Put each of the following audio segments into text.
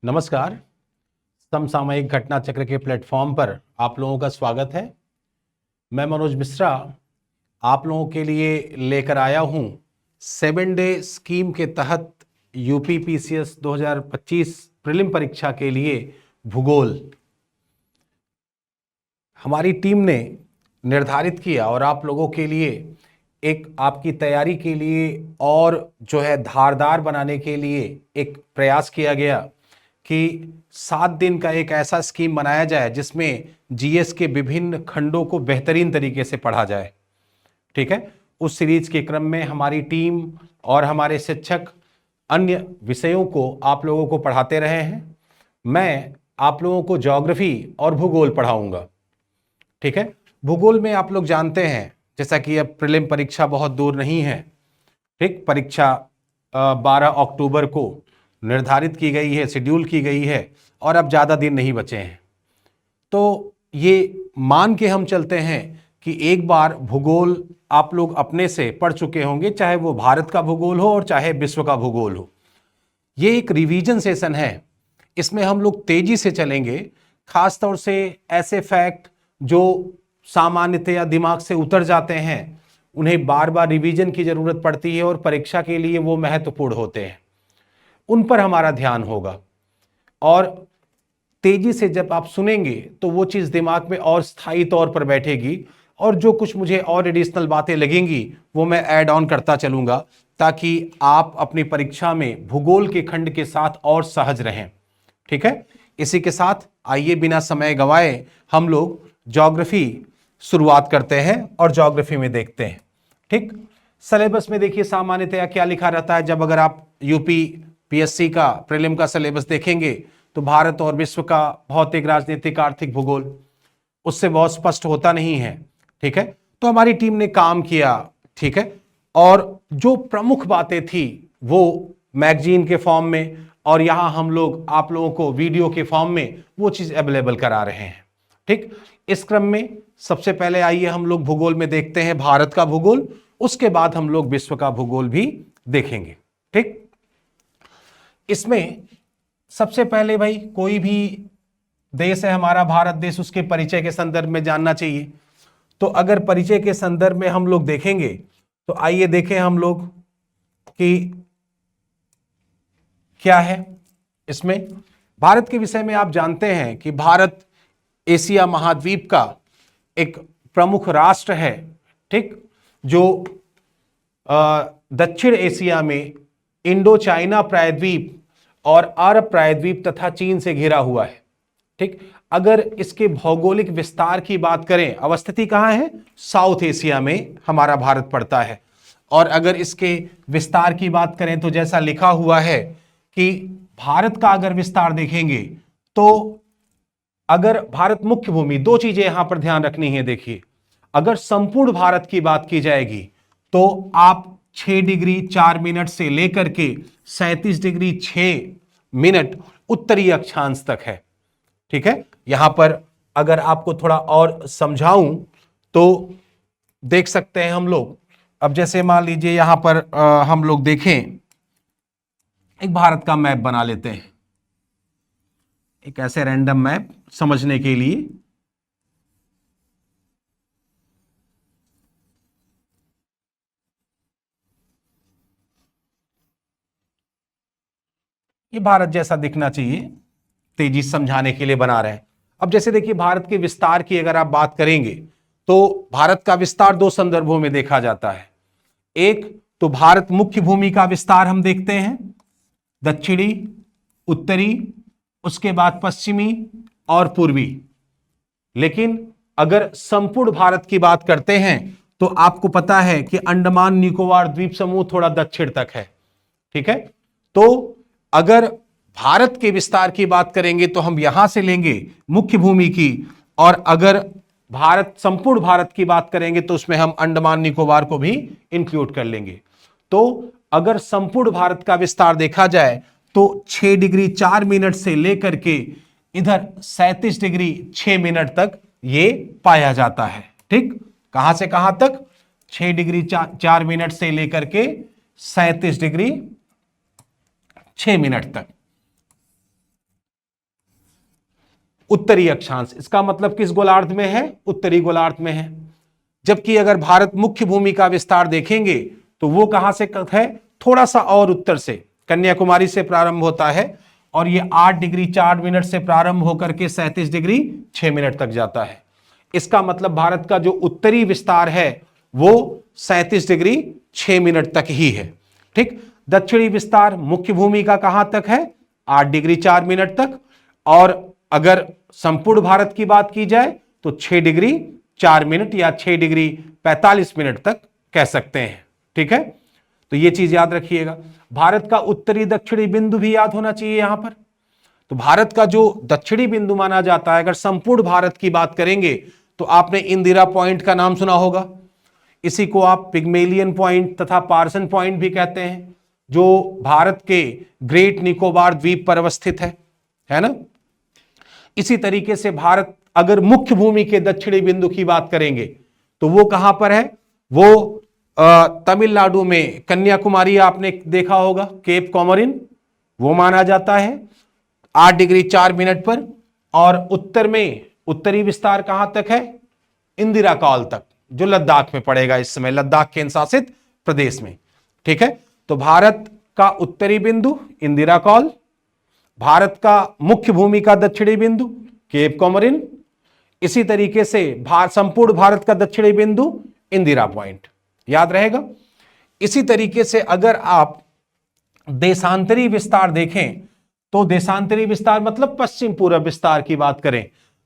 नमस्कार। समसामयिक घटना चक्र के प्लेटफॉर्म पर आप लोगों का स्वागत है। मैं मनोज मिश्रा आप लोगों के लिए लेकर आया हूं 7 डे स्कीम के तहत यूपी पीसीएस 2025 प्रीलिम परीक्षा के लिए भूगोल। हमारी टीम ने निर्धारित किया और आप लोगों के लिए एक आपकी तैयारी के लिए और जो है धारदार बनाने के लिए एक प्रयास किया गया कि 7 दिन का एक ऐसा स्कीम बनाया जाए जिसमें जीएस के विभिन्न खंडों को बेहतरीन तरीके से पढ़ा जाए। ठीक है, उस सीरीज के क्रम में हमारी टीम और हमारे शिक्षक अन्य विषयों को आप लोगों को पढ़ाते रहे हैं। मैं आप लोगों को ज्योग्राफी और भूगोल पढ़ाऊंगा। ठीक है, भूगोल में आप लोग जानते हैं जैसा कि अब प्रीलिम परीक्षा बहुत दूर नहीं है। ठीक, परीक्षा 12 अक्टूबर को निर्धारित की गई है, शेड्यूल की गई है और अब ज़्यादा दिन नहीं बचे हैं। तो ये मान के हम चलते हैं कि एक बार भूगोल आप लोग अपने से पढ़ चुके होंगे, चाहे वो भारत का भूगोल हो और चाहे विश्व का भूगोल हो। ये एक रिवीजन सेशन है, इसमें हम लोग तेजी से चलेंगे। खास तौर से ऐसे फैक्ट जो सामान्यतया दिमाग से उतर जाते हैं उन्हें बार बार रिवीजन की जरूरत पड़ती है और परीक्षा के लिए वो महत्वपूर्ण होते हैं, उन पर हमारा ध्यान होगा। और तेजी से जब आप सुनेंगे तो वो चीज़ दिमाग में और स्थायी तौर पर बैठेगी और जो कुछ मुझे और एडिशनल बातें लगेंगी वो मैं ऐड ऑन करता चलूंगा ताकि आप अपनी परीक्षा में भूगोल के खंड के साथ और सहज रहें। ठीक है, इसी के साथ आइए बिना समय गंवाए हम लोग ज्योग्राफी शुरुआत करते हैं और ज्योग्राफी में देखते हैं। ठीक, सिलेबस में देखिए सामान्यतया क्या लिखा रहता है। जब अगर आप यूपी पीएससी का प्रीलिम का सिलेबस देखेंगे तो भारत और विश्व का भौतिक, राजनीतिक, आर्थिक, भूगोल उससे बहुत स्पष्ट होता नहीं है। ठीक है, तो हमारी टीम ने काम किया। ठीक है, और जो प्रमुख बातें थी वो मैगजीन के फॉर्म में और यहां हम लोग आप लोगों को वीडियो के फॉर्म में वो चीज अवेलेबल करा रहे हैं। ठीक, इस क्रम में सबसे पहले आइए हम लोग भूगोल में देखते हैं भारत का भूगोल, उसके बाद हम लोग विश्व का भूगोल भी देखेंगे। ठीक, इसमें सबसे पहले भाई कोई भी देश है हमारा भारत देश, उसके परिचय के संदर्भ में जानना चाहिए। तो अगर परिचय के संदर्भ में हम लोग देखेंगे तो आइए देखें हम लोग कि क्या है। इसमें भारत के विषय में आप जानते हैं कि भारत एशिया महाद्वीप का एक प्रमुख राष्ट्र है। ठीक, जो दक्षिण एशिया में इंडो चाइना प्रायद्वीप और अरब प्रायद्वीप तथा चीन से घिरा हुआ है। ठीक, अगर इसके भौगोलिक विस्तार की बात करें, अवस्थिति कहां है? साउथ एशिया में हमारा भारत पड़ता है। और अगर इसके विस्तार की बात करें तो जैसा लिखा हुआ है कि भारत का अगर विस्तार देखेंगे तो अगर भारत मुख्य भूमि, दो चीजें यहां पर ध्यान रखनी है। देखिए, अगर संपूर्ण भारत की बात की जाएगी तो आप 6 डिग्री 4 मिनट से लेकर के 37 डिग्री 6 मिनट उत्तरी अक्षांश तक है। ठीक है, यहां पर अगर आपको थोड़ा और समझाऊं तो देख सकते हैं हम लोग। अब जैसे मान लीजिए यहां पर हम लोग देखें, एक भारत का मैप बना लेते हैं, एक ऐसे रैंडम मैप समझने के लिए। ये भारत जैसा दिखना चाहिए, तेजी से समझाने के लिए बना रहे हैं। अब जैसे देखिए भारत के विस्तार की अगर आप बात करेंगे तो भारत का विस्तार दो संदर्भों में देखा जाता है। एक तो भारत मुख्य भूमि का विस्तार हम देखते हैं, दक्षिणी, उत्तरी, उसके बाद पश्चिमी और पूर्वी। लेकिन अगर संपूर्ण भारत की बात करते हैं तो आपको पता है कि अंडमान निकोबार द्वीप समूह थोड़ा दक्षिण तक है। ठीक है, तो अगर भारत के विस्तार की बात करेंगे तो हम यहां से लेंगे मुख्य भूमि की, और अगर भारत संपूर्ण भारत की बात करेंगे तो उसमें हम अंडमान निकोबार को भी इंक्लूड कर लेंगे। तो अगर संपूर्ण भारत का विस्तार देखा जाए तो 6 डिग्री 4 मिनट से लेकर के इधर 37 डिग्री 6 मिनट तक ये पाया जाता है। ठीक, कहां से कहां तक? 6 डिग्री 4 मिनट से लेकर के 37 डिग्री 6 मिनट तक। उत्तरी अक्षांश, इसका मतलब किस गोलार्ध में है? उत्तरी गोलार्ध में है। जबकि अगर भारत मुख्य भूमि का विस्तार देखेंगे तो वो कहां से है? थोड़ा सा और उत्तर से, कन्याकुमारी से प्रारंभ होता है और ये 8 डिग्री 4 मिनट से प्रारंभ होकर के 37 डिग्री 6 मिनट तक जाता है। इसका मतलब भारत का जो उत्तरी विस्तार है वो 37 डिग्री 6 मिनट तक ही है। ठीक, दक्षिणी विस्तार मुख्य भूमि का कहां तक है? 8 डिग्री 4 मिनट तक। और अगर संपूर्ण भारत की बात की जाए तो 6 डिग्री 4 मिनट या 6 डिग्री 45 मिनट तक कह सकते हैं। ठीक है, तो यह चीज याद रखिएगा। भारत का उत्तरी दक्षिणी बिंदु भी याद होना चाहिए यहां पर। तो भारत का जो दक्षिणी बिंदु माना जाता है, अगर संपूर्ण भारत की बात करेंगे तो आपने इंदिरा पॉइंट का नाम सुना होगा। इसी को आप पिग्मेलियन पॉइंट तथा पार्सन पॉइंट भी कहते हैं, जो भारत के ग्रेट निकोबार द्वीप पर अवस्थित है ना। इसी तरीके से भारत अगर मुख्य भूमि के दक्षिणी बिंदु की बात करेंगे तो वो कहां पर है? वो तमिलनाडु में कन्याकुमारी आपने देखा होगा, केप कॉमोरिन, वो माना जाता है 8 डिग्री 4 मिनट पर। और उत्तर में उत्तरी विस्तार कहां तक है? इंदिरा कॉल तक, जो लद्दाख में पड़ेगा इस समय, लद्दाख केंद्र शासित प्रदेश में। ठीक है, तो भारत का उत्तरी बिंदु इंदिरा कॉल, भारत का मुख्य भूमि का दक्षिणी बिंदु केप कॉमोरिन, इसी तरीके से संपूर्ण भारत का दक्षिणी बिंदु इंदिरा पॉइंट, याद रहेगा। इसी तरीके से अगर आप देशांतरी विस्तार देखें तो देशांतरी विस्तार मतलब पश्चिम पूर्व विस्तार की बात करें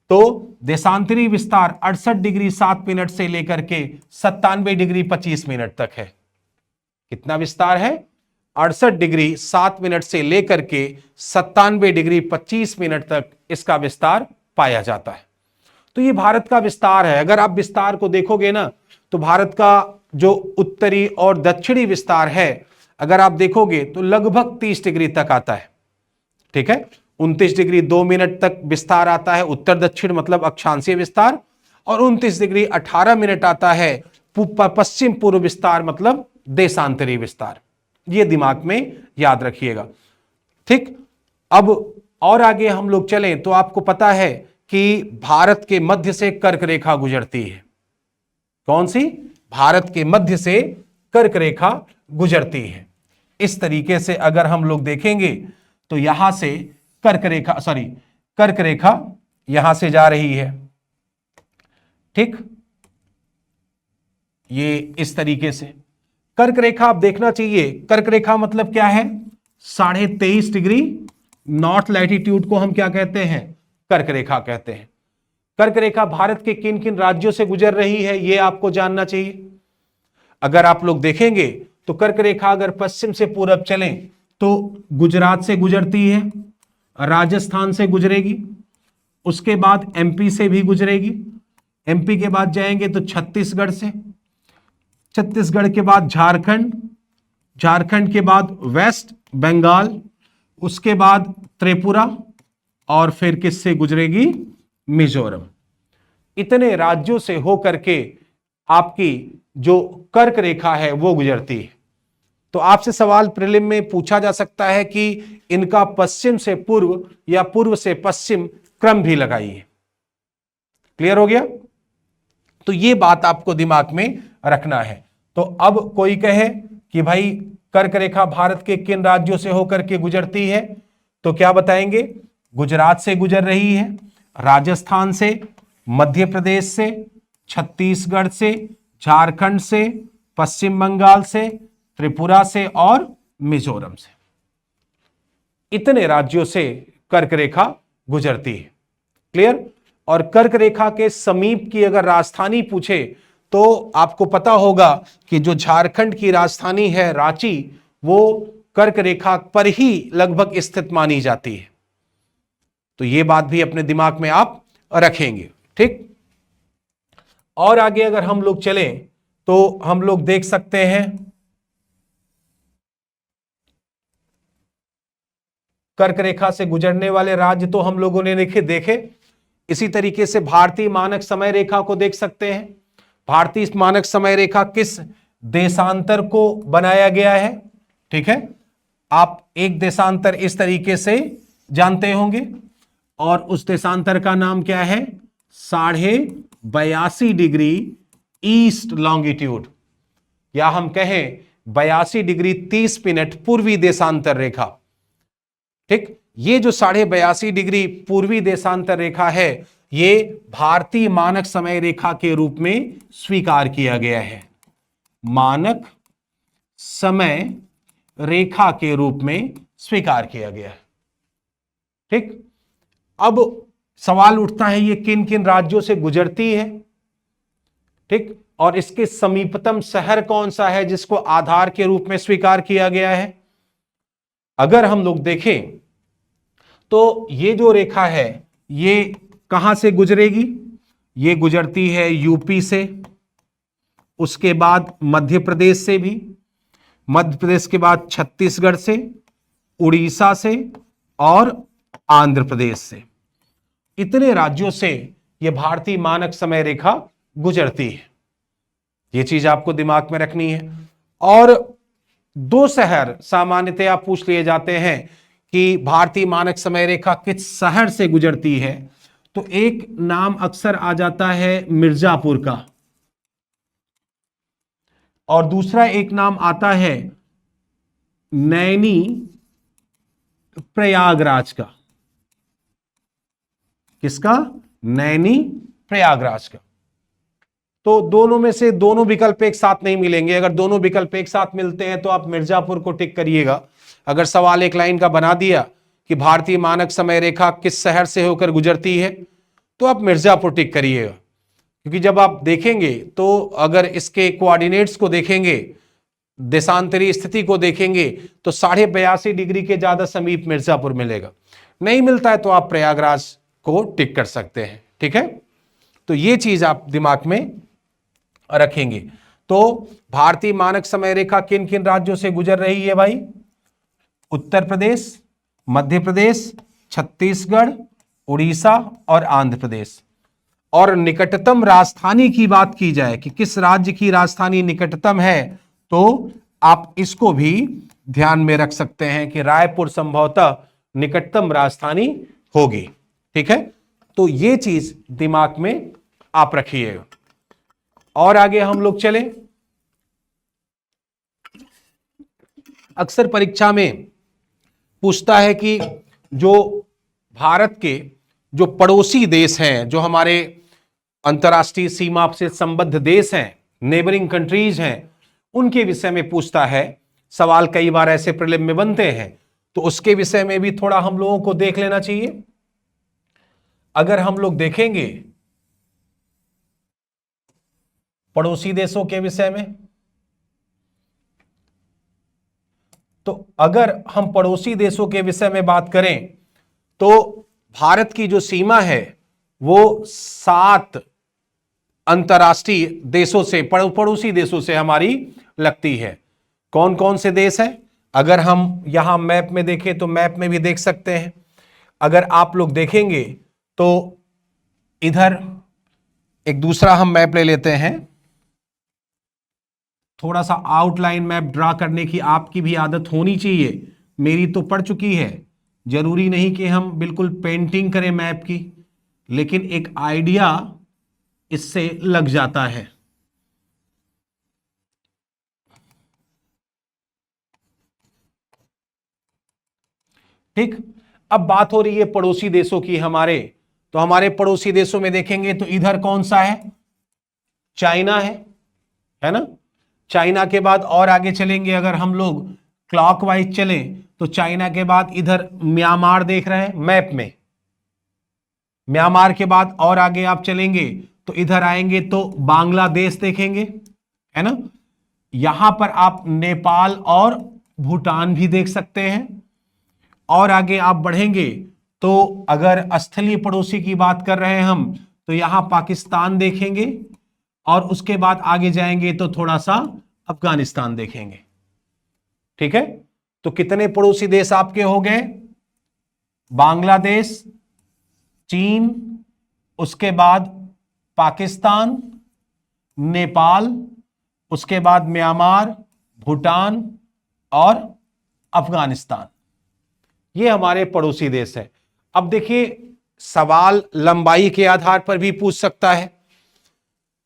तो देशांतरी विस्तार 68 डिग्री 7 मिनट से लेकर के 97 डिग्री 25 मिनट तक है। कितना विस्तार है? 68 डिग्री 7 मिनट से लेकर के 97 डिग्री 25 मिनट तक इसका विस्तार पाया जाता है। तो ये भारत का विस्तार है। अगर आप विस्तार को देखोगे ना तो भारत का जो उत्तरी और दक्षिणी विस्तार है, अगर आप देखोगे तो लगभग 30 डिग्री तक आता है। ठीक है, 29 डिग्री 2 मिनट तक विस्तार आता है उत्तर दक्षिण मतलब अक्षांशीय विस्तार, और 29 डिग्री 18 मिनट आता है पश्चिम पूर्व विस्तार मतलब देशांतरी विस्तार। ये दिमाग में याद रखिएगा। ठीक, अब और आगे हम लोग चलें तो आपको पता है कि भारत के मध्य से कर्क रेखा गुजरती है। कौन सी? भारत के मध्य से कर्क रेखा गुजरती है। इस तरीके से अगर हम लोग देखेंगे तो यहां से कर्क रेखा यहां से जा रही है। ठीक, ये इस तरीके से कर्क रेखा आप देखना चाहिए। कर्क रेखा मतलब क्या है? 23.5 डिग्री नॉर्थ लैटिट्यूड को हम क्या कहते हैं? कर्क रेखा कहते हैं। कर्क रेखा भारत के किन किन राज्यों से गुजर रही है ये आपको जानना चाहिए। अगर आप लोग देखेंगे तो कर्क रेखा अगर पश्चिम से पूरब चलें तो गुजरात से गुजरती है, राजस्थान से गुजरेगी, उसके बाद एमपी से भी गुजरेगी, एमपी के बाद जाएंगे तो छत्तीसगढ़ से, छत्तीसगढ़ के बाद झारखंड, झारखंड के बाद वेस्ट बंगाल, उसके बाद त्रिपुरा और फिर किससे गुजरेगी? मिजोरम। इतने राज्यों से होकर के आपकी जो कर्क रेखा है वो गुजरती है। तो आपसे सवाल प्रीलिम में पूछा जा सकता है कि इनका पश्चिम से पूर्व या पूर्व से पश्चिम क्रम भी लगाइए। क्लियर हो गया? तो ये बात आपको दिमाग में रखना है। तो अब कोई कहे कि भाई कर्क रेखा भारत के किन राज्यों से होकर के गुजरती है, तो क्या बताएंगे? गुजरात से गुजर रही है, राजस्थान से, मध्य प्रदेश से, छत्तीसगढ़ से, झारखंड से, पश्चिम बंगाल से, त्रिपुरा से और मिजोरम से। इतने राज्यों से कर्क रेखा गुजरती है। क्लियर? और कर्क रेखा के समीप की अगर राजधानी पूछे तो आपको पता होगा कि जो झारखंड की राजधानी है रांची, वो कर्क रेखा पर ही लगभग स्थित मानी जाती है। तो ये बात भी अपने दिमाग में आप रखेंगे। ठीक, और आगे अगर हम लोग चलें तो हम लोग देख सकते हैं कर्क रेखा से गुजरने वाले राज्य तो हम लोगों ने देखे। इसी तरीके से भारतीय मानक समय रेखा को देख सकते हैं। भारतीय मानक समय रेखा किस देशांतर को बनाया गया है? ठीक है, आप एक देशांतर इस तरीके से जानते होंगे, और उस देशांतर का नाम क्या है? 82.5 डिग्री ईस्ट लॉन्गिट्यूड, या हम कहें 82 डिग्री 30 मिनट पूर्वी देशांतर रेखा। ठीक, ये जो 82.5 डिग्री पूर्वी देशांतर रेखा है, ये भारतीय मानक समय रेखा के रूप में स्वीकार किया गया है। मानक समय रेखा के रूप में स्वीकार किया गया है। ठीक, अब सवाल उठता है ये किन किन राज्यों से गुजरती है? ठीक, और इसके समीपतम शहर कौन सा है जिसको आधार के रूप में स्वीकार किया गया है? अगर हम लोग देखें तो ये जो रेखा है ये कहां से गुजरेगी? ये गुजरती है यूपी से, उसके बाद मध्य प्रदेश से भी, मध्य प्रदेश के बाद छत्तीसगढ़ से, उड़ीसा से और आंध्र प्रदेश से। इतने राज्यों से यह भारतीय मानक समय रेखा गुजरती है। यह चीज आपको दिमाग में रखनी है। और दो शहर सामान्यतया पूछ लिए जाते हैं कि भारतीय मानक समय रेखा किस शहर से गुजरती है, तो एक नाम अक्सर आ जाता है मिर्जापुर का, और दूसरा एक नाम आता है नैनी प्रयागराज का। किसका? नैनी प्रयागराज का। तो दोनों में से दोनों विकल्प एक साथ नहीं मिलेंगे। अगर दोनों विकल्प एक साथ मिलते हैं तो आप मिर्जापुर को टिक करिएगा। अगर सवाल एक लाइन का बना दिया कि भारतीय मानक समय रेखा किस शहर से होकर गुजरती है, तो आप मिर्जापुर टिक करिएगा। क्योंकि जब आप देखेंगे तो अगर इसके कोऑर्डिनेट्स को देखेंगे, देशांतरी स्थिति को देखेंगे, तो 82.5 डिग्री के ज्यादा समीप मिर्जापुर मिलेगा। नहीं मिलता है तो आप प्रयागराज को टिक कर सकते हैं। ठीक है, तो ये चीज आप दिमाग में रखेंगे। तो भारतीय मानक समय रेखा किन किन राज्यों से गुजर रही है भाई? उत्तर प्रदेश, मध्य प्रदेश, छत्तीसगढ़, उड़ीसा और आंध्र प्रदेश। और निकटतम राजधानी की बात की जाए कि किस राज्य की राजधानी निकटतम है, तो आप इसको भी ध्यान में रख सकते हैं कि रायपुर संभवतः निकटतम राजधानी होगी। ठीक है, तो ये चीज दिमाग में आप रखिएगा। और आगे हम लोग चले। अक्सर परीक्षा में पूछता है कि जो भारत के जो पड़ोसी देश हैं, जो हमारे अंतर्राष्ट्रीय सीमा से संबद्ध देश हैं, नेबरिंग कंट्रीज हैं, उनके विषय में पूछता है। सवाल कई बार ऐसे प्रीलिम में बनते हैं, तो उसके विषय में भी थोड़ा हम लोगों को देख लेना चाहिए। अगर हम लोग देखेंगे पड़ोसी देशों के विषय में, तो अगर हम पड़ोसी देशों के विषय में बात करें तो भारत की जो सीमा है वो 7 अंतर्राष्ट्रीय देशों से, पड़ोसी देशों से हमारी लगती है। कौन कौन से देश हैं? अगर हम यहां मैप में देखें तो मैप में भी देख सकते हैं। अगर आप लोग देखेंगे तो इधर एक दूसरा हम मैप ले लेते हैं। थोड़ा सा आउटलाइन मैप ड्रा करने की आपकी भी आदत होनी चाहिए। मेरी तो पड़ चुकी है, जरूरी नहीं कि हम बिल्कुल पेंटिंग करें मैप की, लेकिन एक आइडिया इससे लग जाता है। ठीक, अब बात हो रही है पड़ोसी देशों की हमारे, तो हमारे पड़ोसी देशों में देखेंगे तो इधर कौन सा है? चाइना है ना? चाइना के बाद और आगे चलेंगे, अगर हम लोग क्लॉकवाइज चलें तो चाइना के बाद इधर म्यांमार देख रहे हैं मैप में। म्यांमार के बाद और आगे आप चलेंगे तो इधर आएंगे तो बांग्लादेश देखेंगे, है ना? यहां पर आप नेपाल और भूटान भी देख सकते हैं। और आगे आप बढ़ेंगे तो अगर स्थलीय पड़ोसी की बात कर रहे हैं हम, तो यहां पाकिस्तान देखेंगे, और उसके बाद आगे जाएंगे तो थोड़ा सा अफगानिस्तान देखेंगे। ठीक है, तो कितने पड़ोसी देश आपके हो गए? बांग्लादेश, चीन, उसके बाद पाकिस्तान, नेपाल, उसके बाद म्यांमार, भूटान और अफगानिस्तान। ये हमारे पड़ोसी देश है। अब देखिए सवाल लंबाई के आधार पर भी पूछ सकता है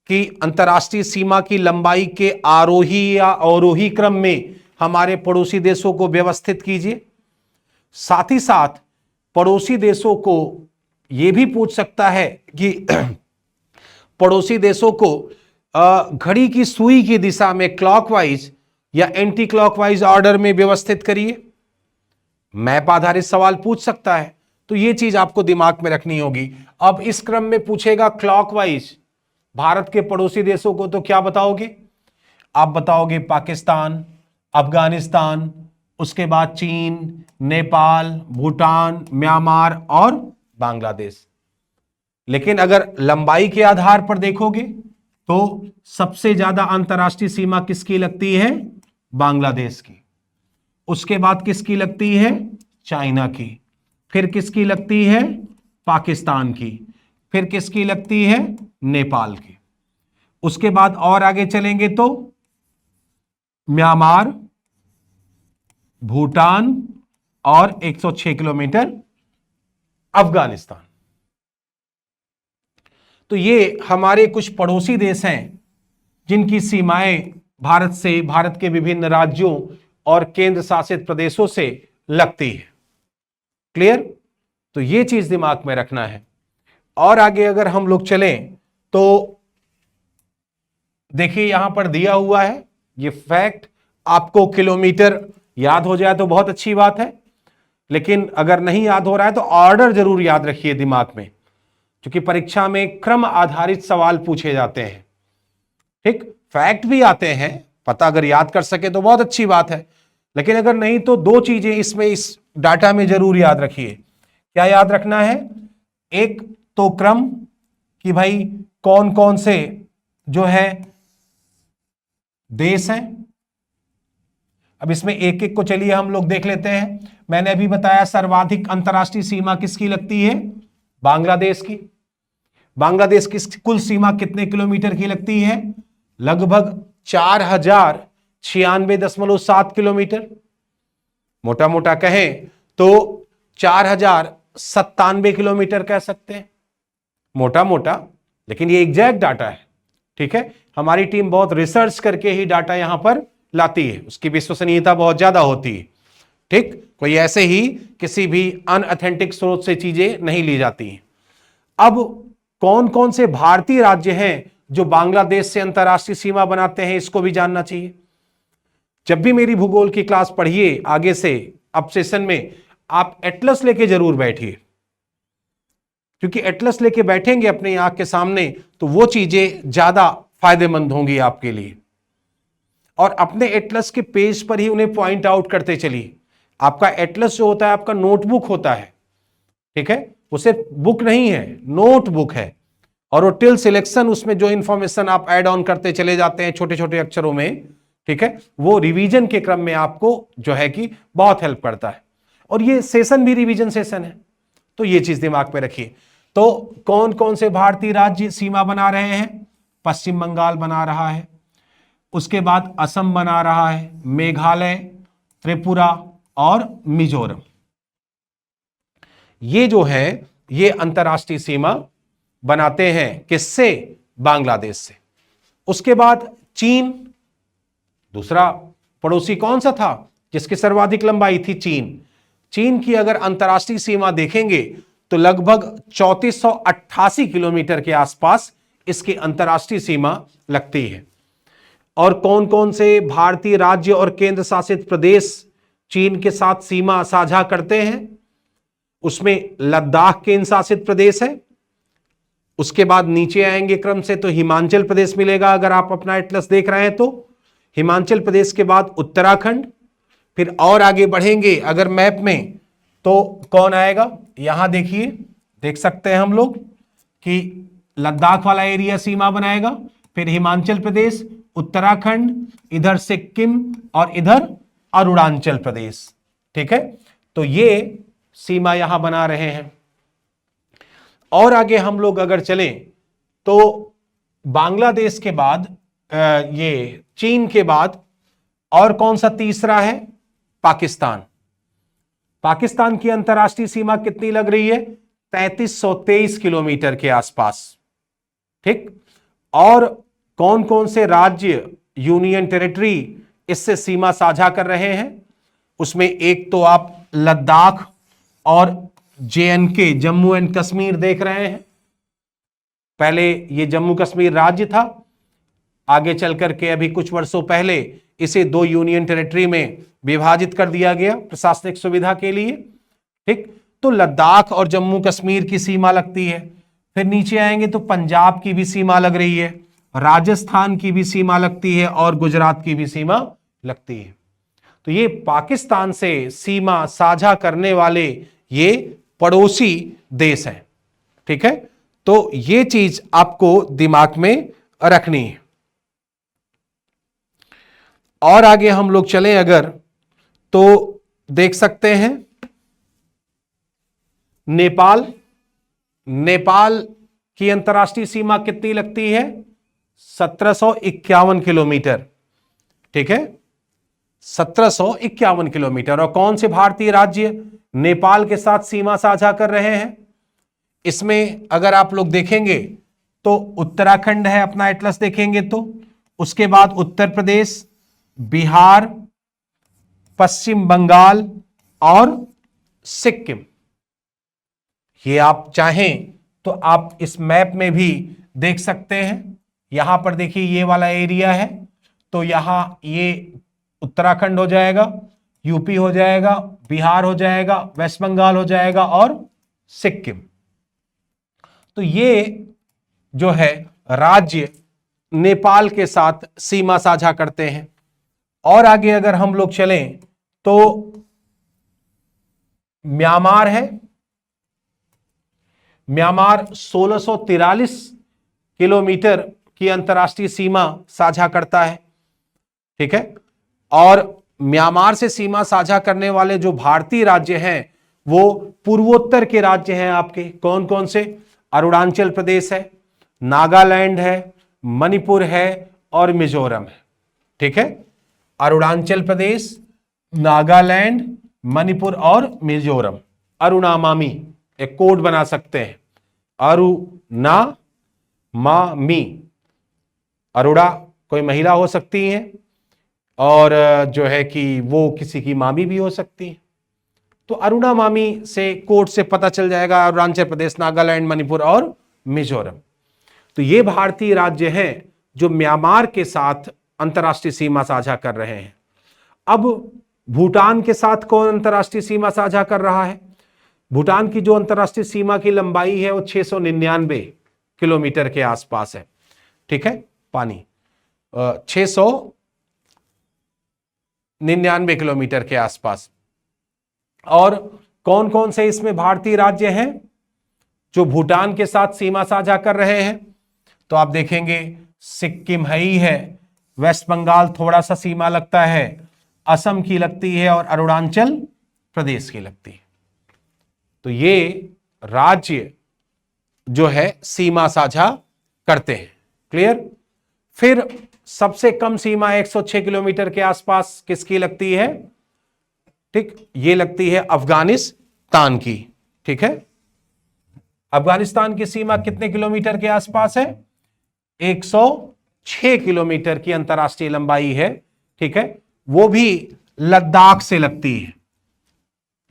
कि अंतर्राष्ट्रीय सीमा की लंबाई के आरोही या अवरोही क्रम में हमारे पड़ोसी देशों को व्यवस्थित कीजिए। साथ ही साथ पड़ोसी देशों को यह भी पूछ सकता है कि पड़ोसी देशों को घड़ी की सुई की दिशा में क्लॉकवाइज या एंटी क्लॉकवाइज ऑर्डर में व्यवस्थित करिए। मैप आधारित सवाल पूछ सकता है, तो यह चीज आपको दिमाग में रखनी होगी। अब इस क्रम में पूछेगा क्लॉकवाइज भारत के पड़ोसी देशों को, तो क्या बताओगे आप? बताओगे पाकिस्तान, अफगानिस्तान, उसके बाद चीन, नेपाल, भूटान, म्यांमार और बांग्लादेश। लेकिन अगर लंबाई के आधार पर देखोगे तो सबसे ज्यादा अंतर्राष्ट्रीय सीमा किसकी लगती है? बांग्लादेश की। उसके बाद किसकी लगती है? चाइना की। फिर किसकी लगती है? पाकिस्तान की। फिर किसकी लगती है? नेपाल की। उसके बाद और आगे चलेंगे तो म्यांमार, भूटान और 106 किलोमीटर अफगानिस्तान। तो ये हमारे कुछ पड़ोसी देश हैं जिनकी सीमाएं भारत से, भारत के विभिन्न राज्यों और केंद्र शासित प्रदेशों से लगती है। क्लियर? तो ये चीज दिमाग में रखना है। और आगे अगर हम लोग चलें तो देखिए यहां पर दिया हुआ है ये फैक्ट। आपको किलोमीटर याद हो जाए तो बहुत अच्छी बात है, लेकिन अगर नहीं याद हो रहा है तो ऑर्डर जरूर याद रखिए दिमाग में, क्योंकि परीक्षा में क्रम आधारित सवाल पूछे जाते हैं। ठीक, फैक्ट भी आते हैं, पता अगर याद कर सके तो बहुत अच्छी बात है, लेकिन अगर नहीं तो दो चीजें इसमें इस डाटा में जरूर याद रखिए। क्या याद रखना है? एक तो क्रम कि भाई कौन कौन से जो है देश हैं। अब इसमें एक एक को चलिए हम लोग देख लेते हैं। मैंने अभी बताया सर्वाधिक अंतर्राष्ट्रीय सीमा किसकी लगती है? बांग्लादेश की। बांग्लादेश की कुल सीमा कितने किलोमीटर की लगती है? लगभग 4096.7 किलोमीटर। मोटा मोटा कहें तो 4097 किलोमीटर कह सकते हैं, मोटा मोटा, लेकिन ये एग्जैक्ट डाटा है। ठीक है, हमारी टीम बहुत रिसर्च करके ही डाटा यहां पर लाती है, उसकी विश्वसनीयता बहुत ज्यादा होती है। ठीक, कोई ऐसे ही किसी भी अनऑथेंटिक स्रोत से चीजें नहीं ली जाती हैं। अब कौन कौन से भारतीय राज्य हैं जो बांग्लादेश से अंतर्राष्ट्रीय सीमा बनाते हैं, इसको भी जानना चाहिए। जब भी मेरी भूगोल की क्लास पढ़िए आगे से, अब सेशन में आप एटलस लेके जरूर बैठिए, क्योंकि एटलस लेके बैठेंगे अपनी आंख के सामने तो वो चीजें ज्यादा फायदेमंद होंगी आपके लिए। और अपने एटलस के पेज पर ही उन्हें पॉइंट आउट करते चलिए। आपका एटलस जो होता है आपका नोटबुक होता है, ठीक है, वो सिर्फ बुक नहीं है, नोटबुक है। और वो टिल सिलेक्शन, उसमें जो इंफॉर्मेशन आप ऐड ऑन करते चले जाते हैं छोटे छोटे अक्षरों में, ठीक है, वो रिवीजन के क्रम में आपको जो है कि बहुत हेल्प करता है। और ये सेशन भी रिवीजन सेशन है, तो ये चीज दिमाग में रखिए। तो कौन कौन से भारतीय राज्य सीमा बना रहे हैं? पश्चिम बंगाल बना रहा है, उसके बाद असम बना रहा है, मेघालय, त्रिपुरा और मिजोरम। ये जो है ये अंतर्राष्ट्रीय सीमा बनाते हैं किससे? बांग्लादेश से। उसके बाद चीन, दूसरा पड़ोसी कौन सा था जिसकी सर्वाधिक लंबाई थी? चीन। चीन की अगर अंतर्राष्ट्रीय सीमा देखेंगे तो लगभग 3488 किलोमीटर के आसपास इसकी अंतर्राष्ट्रीय सीमा लगती है। और कौन कौन से भारतीय राज्य और केंद्र शासित प्रदेश चीन के साथ सीमा साझा करते हैं? उसमें लद्दाख केंद्र शासित प्रदेश है। उसके बाद नीचे आएंगे क्रम से तो हिमाचल प्रदेश मिलेगा, अगर आप अपना एटलस देख रहे हैं तो हिमाचल प्रदेश के बाद उत्तराखंड। फिर और आगे बढ़ेंगे अगर मैप में तो कौन आएगा? यहां देखिए, देख सकते हैं हम लोग कि लद्दाख वाला एरिया सीमा बनाएगा, फिर हिमाचल प्रदेश, उत्तराखंड, इधर सिक्किम और इधर अरुणाचल प्रदेश। ठीक है, तो ये सीमा यहां बना रहे हैं। और आगे हम लोग अगर चलें तो बांग्लादेश के बाद ये चीन के बाद और कौन सा तीसरा है? पाकिस्तान। पाकिस्तान की अंतर्राष्ट्रीय सीमा कितनी लग रही है? 3323 किलोमीटर के आसपास। ठीक, और कौन कौन से राज्य, यूनियन टेरिटरी इससे सीमा साझा कर रहे हैं? उसमें एक तो आप लद्दाख और JNK, जम्मू एंड कश्मीर देख रहे हैं। पहले ये जम्मू कश्मीर राज्य था, आगे चल करके अभी कुछ वर्षों पहले इसे 2 यूनियन टेरिटरी में विभाजित कर दिया गया प्रशासनिक सुविधा के लिए। ठीक, तो लद्दाख और जम्मू कश्मीर की सीमा लगती है। फिर नीचे आएंगे तो पंजाब की भी सीमा लग रही है, राजस्थान की भी सीमा लगती है और गुजरात की भी सीमा लगती है। तो ये पाकिस्तान से सीमा साझा करने वाले ये पड़ोसी देश हैं। ठीक है, तो ये चीज आपको दिमाग में रखनी है। और आगे हम लोग चलें अगर, तो देख सकते हैं नेपाल। नेपाल की अंतर्राष्ट्रीय सीमा कितनी लगती है? 1751 किलोमीटर। ठीक है, 1751 किलोमीटर। और कौन से भारतीय राज्य नेपाल के साथ सीमा साझा कर रहे हैं? इसमें अगर आप लोग देखेंगे तो उत्तराखंड है अपना एटलस देखेंगे तो, उसके बाद उत्तर प्रदेश, बिहार, पश्चिम बंगाल और सिक्किम। ये आप चाहें तो आप इस मैप में भी देख सकते हैं। यहां पर देखिए ये वाला एरिया है, तो यहां ये उत्तराखंड हो जाएगा, यूपी हो जाएगा, बिहार हो जाएगा, वेस्ट बंगाल हो जाएगा और सिक्किम। तो ये जो है राज्य नेपाल के साथ सीमा साझा करते हैं। और आगे अगर हम लोग चलें तो म्यांमार है। म्यांमार 1643 किलोमीटर की अंतर्राष्ट्रीय सीमा साझा करता है। ठीक है, और म्यांमार से सीमा साझा करने वाले जो भारतीय राज्य हैं वो पूर्वोत्तर के राज्य हैं आपके। कौन कौन से? अरुणाचल प्रदेश है, नागालैंड है, मणिपुर है और मिजोरम है। ठीक है, अरुणाचल प्रदेश, नागालैंड, मणिपुर और मिजोरम। अरुणामामी एक कोड बना सकते हैं, अरुणामामी। अरुणा कोई महिला हो सकती है और जो है कि वो किसी की मामी भी हो सकती है। तो अरुणामामी से कोड से पता चल जाएगा अरुणाचल प्रदेश, नागालैंड, मणिपुर और मिजोरम। तो ये भारतीय राज्य हैं जो म्यांमार के साथ अंतर्राष्ट्रीय सीमा साझा कर रहे हैं। अब भूटान के साथ कौन अंतर्राष्ट्रीय सीमा साझा कर रहा है? भूटान की जो अंतर्राष्ट्रीय सीमा की लंबाई है वो 699 किलोमीटर के आसपास है। ठीक है, पानी 699 किलोमीटर के आसपास। और कौन कौन से इसमें भारतीय राज्य हैं जो भूटान के साथ सीमा साझा कर रहे हैं? तो आप देखेंगे सिक्किम है ही है, वेस्ट बंगाल थोड़ा सा सीमा लगता है, असम की लगती है और अरुणाचल प्रदेश की लगती है। तो ये राज्य जो है सीमा साझा करते हैं। क्लियर? फिर सबसे कम सीमा 106 किलोमीटर के आसपास किसकी लगती है? ठीक, ये लगती है अफगानिस्तान की। ठीक है, अफगानिस्तान की सीमा कितने किलोमीटर के आसपास है? 106 किलोमीटर की अंतर्राष्ट्रीय लंबाई है। ठीक है, वो भी लद्दाख से लगती है।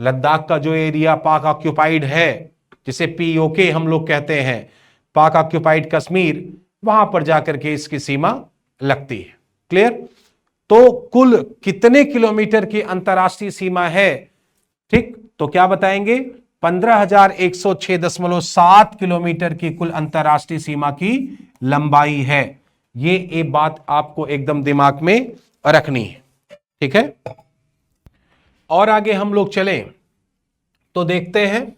लद्दाख का जो एरिया पाक ऑक्यूपाइड है, जिसे POK हम लोग कहते हैं, पाक ऑक्यूपाइड कश्मीर, वहां पर जाकर के इसकी सीमा लगती है। क्लियर? तो कुल कितने किलोमीटर की अंतर्राष्ट्रीय सीमा है? ठीक, तो क्या बताएंगे? 15,106.7 किलोमीटर की कुल अंतर्राष्ट्रीय सीमा की लंबाई है। ये एक बात आपको एकदम दिमाग में रखनी है। ठीक है, और आगे हम लोग चलें तो देखते हैं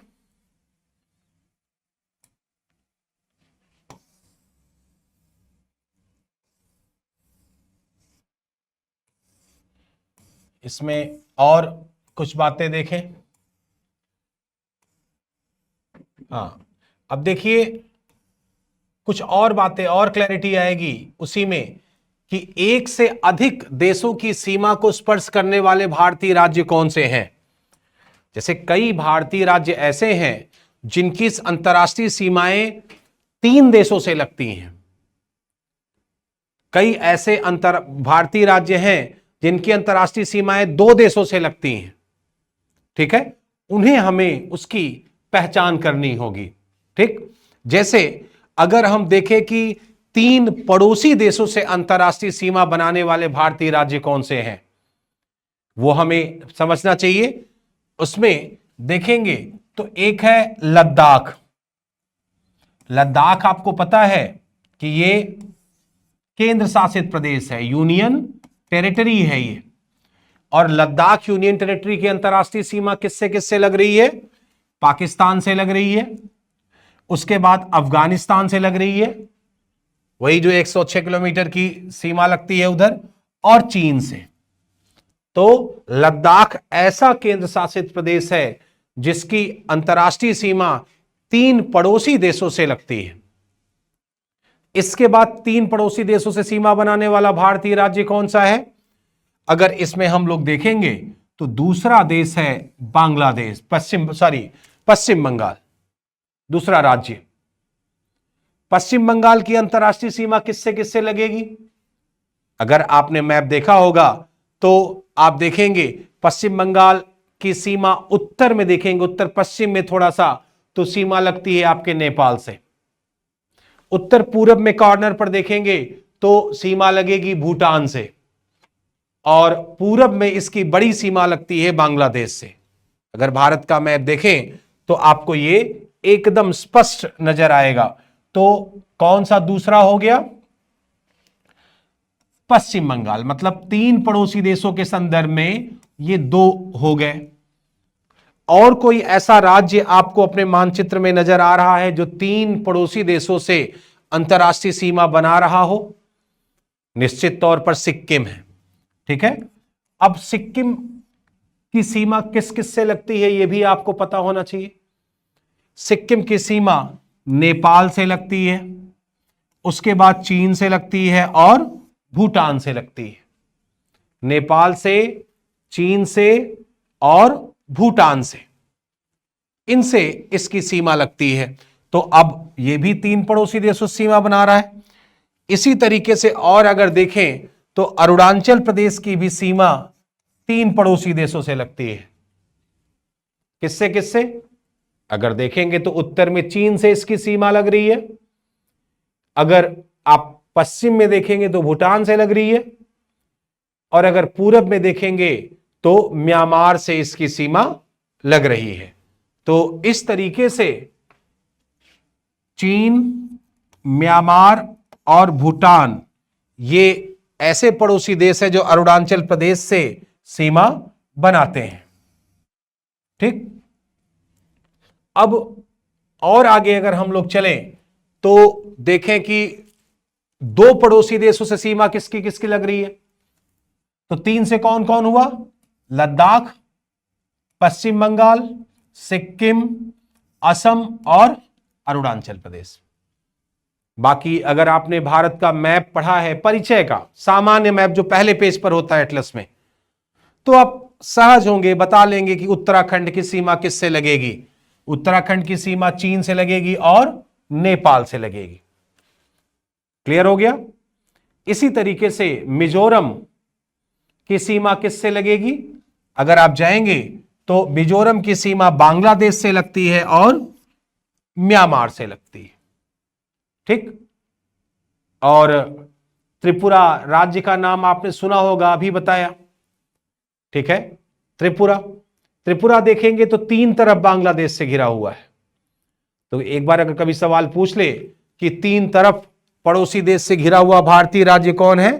इसमें और कुछ बातें देखें। हाँ, अब देखिए कुछ और बातें और क्लैरिटी आएगी उसी में कि एक से अधिक देशों की सीमा को स्पर्श करने वाले भारतीय राज्य कौन से हैं। जैसे कई भारतीय राज्य ऐसे हैं जिनकी अंतर्राष्ट्रीय सीमाएं 3 देशों से लगती हैं। कई ऐसे भारतीय राज्य हैं जिनकी अंतर्राष्ट्रीय सीमाएं 2 देशों से लगती हैं। ठीक है, उन्हें हमें उसकी पहचान करनी होगी। ठीक, जैसे अगर हम देखें कि 3 पड़ोसी देशों से अंतर्राष्ट्रीय सीमा बनाने वाले भारतीय राज्य कौन से हैं, वो हमें समझना चाहिए। उसमें देखेंगे तो एक है लद्दाख। लद्दाख आपको पता है कि ये केंद्र शासित प्रदेश है, यूनियन टेरिटरी है ये। और लद्दाख यूनियन टेरिटरी की अंतर्राष्ट्रीय सीमा किससे किससे लग रही है? पाकिस्तान से लग रही है, उसके बाद अफगानिस्तान से लग रही है, वही जो 106 किलोमीटर की सीमा लगती है उधर, और चीन से। तो लद्दाख ऐसा केंद्र शासित प्रदेश है जिसकी अंतर्राष्ट्रीय सीमा 3 पड़ोसी देशों से लगती है। इसके बाद 3 पड़ोसी देशों से सीमा बनाने वाला भारतीय राज्य कौन सा है? अगर इसमें हम लोग देखेंगे तो दूसरा देश है बांग्लादेश, पश्चिम बंगाल। दूसरा राज्य पश्चिम बंगाल की अंतर्राष्ट्रीय सीमा किससे किससे लगेगी? अगर आपने मैप देखा होगा तो आप देखेंगे पश्चिम बंगाल की सीमा उत्तर में देखेंगे, उत्तर पश्चिम में थोड़ा सा, तो सीमा लगती है आपके नेपाल से। उत्तर पूरब में कॉर्नर पर देखेंगे तो सीमा लगेगी भूटान से, और पूरब में इसकी बड़ी सीमा लगती है बांग्लादेश से। अगर भारत का मैप देखें तो आपको ये एकदम स्पष्ट नजर आएगा। तो कौन सा दूसरा हो गया? पश्चिम बंगाल। मतलब 3 पड़ोसी देशों के संदर्भ में ये 2 हो गए। और कोई ऐसा राज्य आपको अपने मानचित्र में नजर आ रहा है जो 3 पड़ोसी देशों से अंतर्राष्ट्रीय सीमा बना रहा हो? निश्चित तौर पर सिक्किम है। ठीक है, अब सिक्किम की सीमा किस किस से लगती है यह भी आपको पता होना चाहिए। सिक्किम की सीमा नेपाल से लगती है, उसके बाद चीन से लगती है और भूटान से लगती है। नेपाल से, चीन से और भूटान से, इनसे इसकी सीमा लगती है। तो अब यह भी 3 पड़ोसी देशों से सीमा बना रहा है। इसी तरीके से और अगर देखें तो अरुणाचल प्रदेश की भी सीमा 3 पड़ोसी देशों से लगती है। किससे किससे? अगर देखेंगे तो उत्तर में चीन से इसकी सीमा लग रही है, अगर आप पश्चिम में देखेंगे तो भूटान से लग रही है, और अगर पूरब में देखेंगे तो म्यांमार से इसकी सीमा लग रही है। तो इस तरीके से चीन, म्यांमार और भूटान ये ऐसे पड़ोसी देश है जो अरुणाचल प्रदेश से सीमा बनाते हैं। ठीक, अब और आगे अगर हम लोग चलें तो देखें कि 2 पड़ोसी देशों से सीमा किसकी किसकी लग रही है। तो 3 से कौन कौन हुआ? लद्दाख, पश्चिम बंगाल, सिक्किम, असम और अरुणाचल प्रदेश। बाकी अगर आपने भारत का मैप पढ़ा है, परिचय का सामान्य मैप जो पहले पेज पर होता है एटलस में, तो आप सहज होंगे, बता लेंगे कि उत्तराखंड की सीमा किससे लगेगी। उत्तराखंड की सीमा चीन से लगेगी और नेपाल से लगेगी। क्लियर हो गया? इसी तरीके से मिजोरम की सीमा किससे लगेगी? अगर आप जाएंगे तो मिजोरम की सीमा बांग्लादेश से लगती है और म्यांमार से लगती है। ठीक, और त्रिपुरा राज्य का नाम आपने सुना होगा, अभी बताया। ठीक है, त्रिपुरा देखेंगे तो 3 तरफ बांग्लादेश से घिरा हुआ है। तो एक बार अगर कभी सवाल पूछ ले कि 3 तरफ पड़ोसी देश से घिरा हुआ भारतीय राज्य कौन है,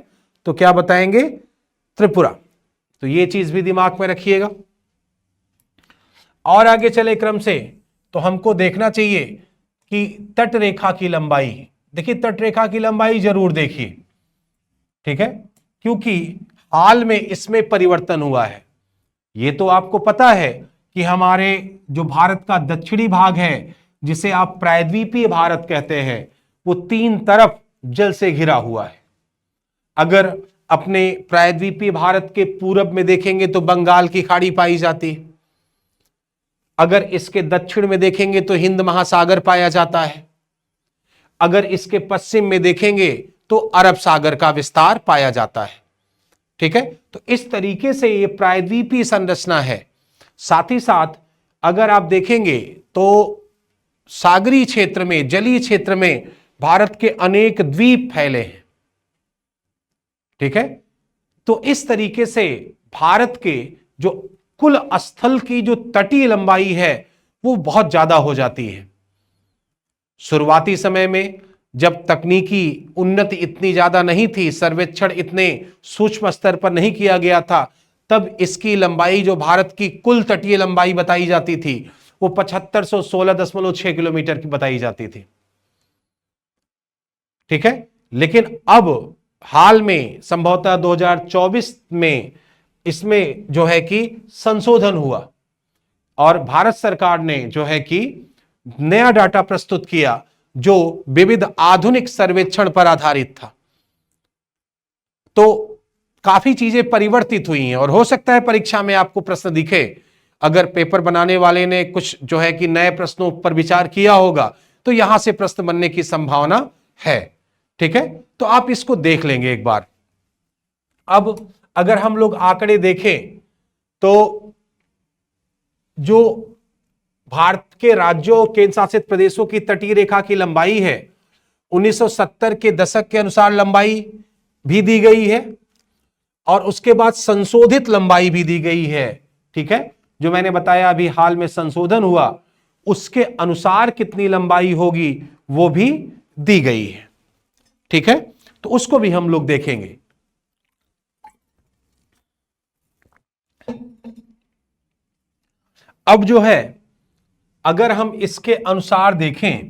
तो क्या बताएंगे? त्रिपुरा। तो ये चीज भी दिमाग में रखिएगा। और आगे चले क्रम से तो हमको देखना चाहिए कि तट रेखा की लंबाई, देखिए तट रेखा की लंबाई जरूर देखिए। ठीक है, क्योंकि हाल में इसमें परिवर्तन हुआ है। ये तो आपको पता है कि हमारे जो भारत का दक्षिणी भाग है, जिसे आप प्रायद्वीपीय भारत कहते हैं, वो 3 तरफ जल से घिरा हुआ है। अगर अपने प्रायद्वीपीय भारत के पूरब में देखेंगे तो बंगाल की खाड़ी पाई जाती है, अगर इसके दक्षिण में देखेंगे तो हिंद महासागर पाया जाता है, अगर इसके पश्चिम में देखेंगे तो अरब सागर का विस्तार पाया जाता है। ठीक है, तो इस तरीके से ये प्रायद्वीपीय संरचना है। साथ ही साथ अगर आप देखेंगे तो सागरीय क्षेत्र में, जलीय क्षेत्र में भारत के अनेक द्वीप फैले हैं। ठीक है, तो इस तरीके से भारत के जो कुल स्थल की जो तटीय लंबाई है वो बहुत ज्यादा हो जाती है। शुरुआती समय में जब तकनीकी उन्नति इतनी ज्यादा नहीं थी, सर्वेक्षण इतने सूक्ष्म स्तर पर नहीं किया गया था, तब इसकी लंबाई जो भारत की कुल तटीय लंबाई बताई जाती थी वो 7516.6 किलोमीटर की बताई जाती थी। ठीक है, लेकिन अब हाल में संभवतः 2024 में इसमें जो है कि संशोधन हुआ और भारत सरकार ने जो है कि नया डाटा प्रस्तुत किया जो विविध आधुनिक सर्वेक्षण पर आधारित था। तो काफी चीजें परिवर्तित हुई हैं और हो सकता है परीक्षा में आपको प्रश्न दिखे। अगर पेपर बनाने वाले ने कुछ जो है कि नए प्रश्नों पर विचार किया होगा तो यहां से प्रश्न बनने की संभावना है। ठीक है, तो आप इसको देख लेंगे एक बार। अब अगर हम लोग आंकड़े देखें तो जो भारत के राज्यों और केंद्र शासित प्रदेशों की तटीय रेखा की लंबाई है 1970 के दशक के अनुसार लंबाई भी दी गई है और उसके बाद संशोधित लंबाई भी दी गई है। ठीक है, जो मैंने बताया अभी हाल में संशोधन हुआ उसके अनुसार कितनी लंबाई होगी वो भी दी गई है। ठीक है, तो उसको भी हम लोग देखेंगे। अब जो है अगर हम इसके अनुसार देखें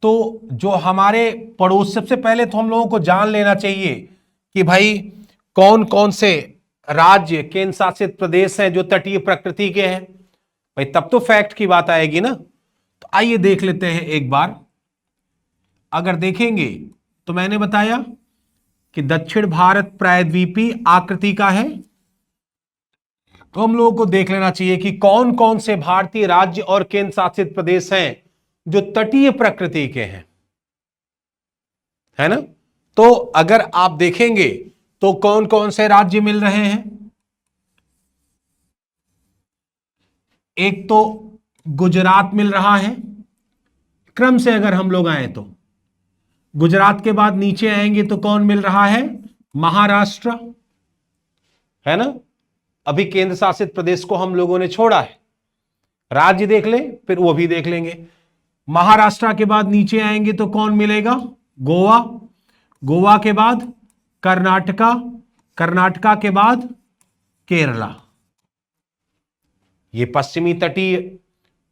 तो जो हमारे पड़ोस, सबसे पहले तो हम लोगों को जान लेना चाहिए कि भाई कौन कौन से राज्य, केंद्र शासित प्रदेश हैं जो तटीय प्रकृति के हैं। भाई तब तो फैक्ट की बात आएगी ना। तो आइए देख लेते हैं एक बार। अगर देखेंगे तो मैंने बताया कि दक्षिण भारत प्रायद्वीपीय आकृति का है, तो हम लोगों को देख लेना चाहिए कि कौन कौन से भारतीय राज्य और केंद्र शासित प्रदेश हैं जो तटीय प्रकृति के हैं, है ना। तो अगर आप देखेंगे तो कौन कौन से राज्य मिल रहे हैं। एक तो गुजरात मिल रहा है, क्रम से अगर हम लोग आए तो गुजरात के बाद नीचे आएंगे तो कौन मिल रहा है, महाराष्ट्र, है ना। अभी केंद्र शासित प्रदेश को हम लोगों ने छोड़ा है, राज्य देख ले फिर वो भी देख लेंगे। महाराष्ट्र के बाद नीचे आएंगे तो कौन मिलेगा, गोवा, गोवा के बाद कर्नाटका, कर्नाटका के बाद केरला। ये पश्चिमी तटीय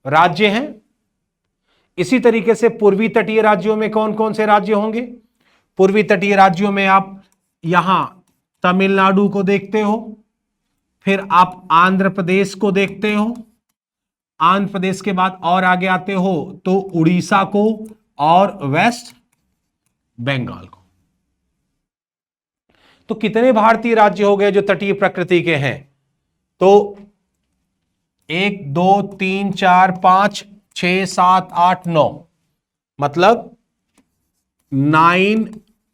राज्य हैं। इसी तरीके से पूर्वी तटीय राज्यों में कौन कौन से राज्य होंगे। पूर्वी तटीय राज्यों में आप यहां तमिलनाडु को देखते हो, फिर आप आंध्र प्रदेश को देखते हो, आंध्र प्रदेश के बाद और आगे आते हो तो उड़ीसा को और वेस्ट बंगाल को। तो कितने भारतीय राज्य हो गए जो तटीय प्रकृति के हैं, तो 1 2 3 4 5 6 7 8 9, मतलब 9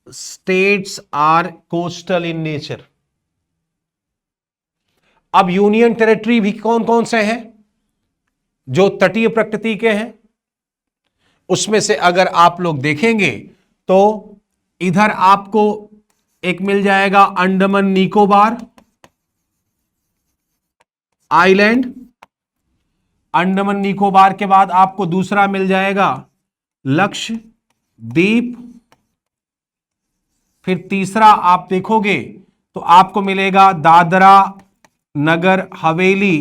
states are coastal in nature. अब यूनियन टेरिटरी भी कौन कौन से हैं जो तटीय प्रकृति के हैं। उसमें से अगर आप लोग देखेंगे तो इधर आपको एक मिल जाएगा अंडमान निकोबार आइलैंड, अंडमान निकोबार के बाद आपको दूसरा मिल जाएगा लक्षद्वीप, फिर तीसरा आप देखोगे तो आपको मिलेगा दादरा नगर हवेली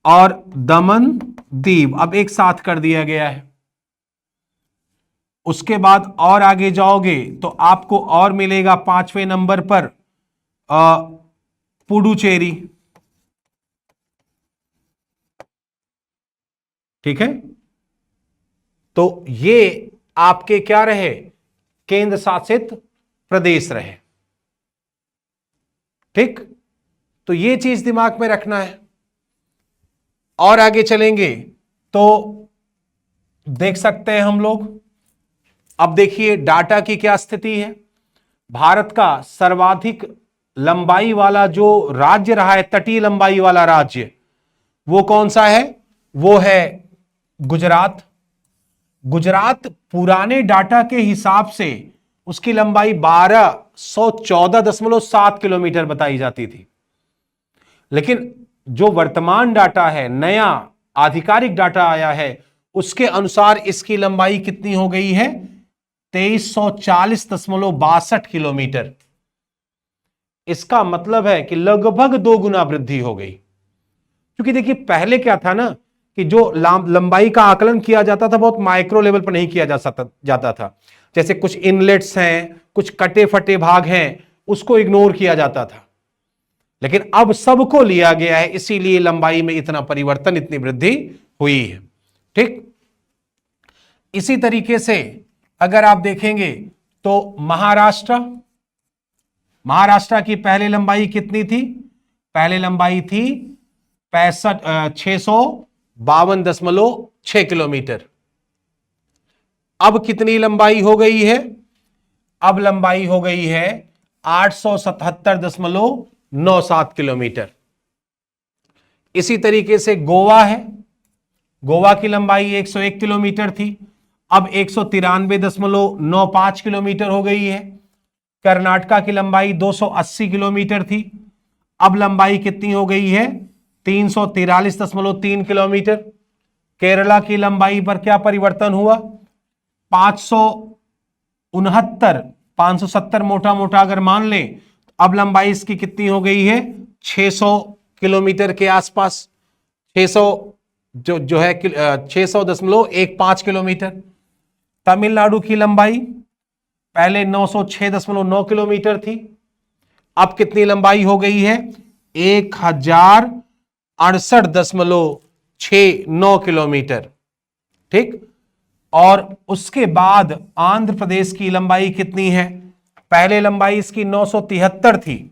और दमन दीव, अब एक साथ कर दिया गया है। उसके बाद और आगे जाओगे तो आपको और मिलेगा 5वें नंबर पर पुडुचेरी। ठीक है, तो ये आपके क्या रहे, केंद्र शासित प्रदेश रहे। ठीक, तो ये चीज दिमाग में रखना है। और आगे चलेंगे तो देख सकते हैं हम लोग। अब देखिए डाटा की क्या स्थिति है। भारत का सर्वाधिक लंबाई वाला जो राज्य रहा है, तटीय लंबाई वाला राज्य, वो कौन सा है? वो है गुजरात। गुजरात पुराने डाटा के हिसाब से उसकी लंबाई 1214.7 किलोमीटर बताई जाती थी, लेकिन जो वर्तमान डाटा है, नया आधिकारिक डाटा आया है, उसके अनुसार इसकी लंबाई कितनी हो गई है? 2340.62 किलोमीटर। इसका मतलब है कि लगभग 2 गुना वृद्धि हो गई। क्योंकि देखिए पहले क्या था ना कि जो लंबाई का आकलन किया जाता था बहुत माइक्रो लेवल पर नहीं किया जाता था। जैसे कुछ इनलेट्स हैं, कुछ कटे फटे भाग हैं, उसको इग्नोर किया जाता था। लेकिन अब सबको लिया गया है, इसीलिए लंबाई में इतना परिवर्तन, इतनी वृद्धि हुई है। ठीक, इसी तरीके से अगर आप देखेंगे तो महाराष्ट्र की पहले लंबाई कितनी थी? पहले लंबाई थी 652.6 किलोमीटर। अब कितनी लंबाई हो गई है? अब लंबाई हो गई है 877.97 किलोमीटर। इसी तरीके से गोवा है, गोवा की लंबाई 101 किलोमीटर थी, अब 193.95 किलोमीटर हो गई है। कर्नाटका की लंबाई 280 किलोमीटर थी, अब लंबाई कितनी हो गई है? 343.3 किलोमीटर। केरला की लंबाई पर क्या परिवर्तन हुआ? 570 मोटा मोटा अगर मान लें, अब लंबाई इसकी कितनी हो गई है? 600 किलोमीटर के आसपास। 600 जो है 600.15 किलोमीटर। तमिलनाडु की लंबाई पहले 906.9 किलोमीटर थी, अब कितनी लंबाई हो गई है? 1068.69 किलोमीटर। ठीक, और उसके बाद आंध्र प्रदेश की लंबाई कितनी है? पहले लंबाई इसकी 973 थी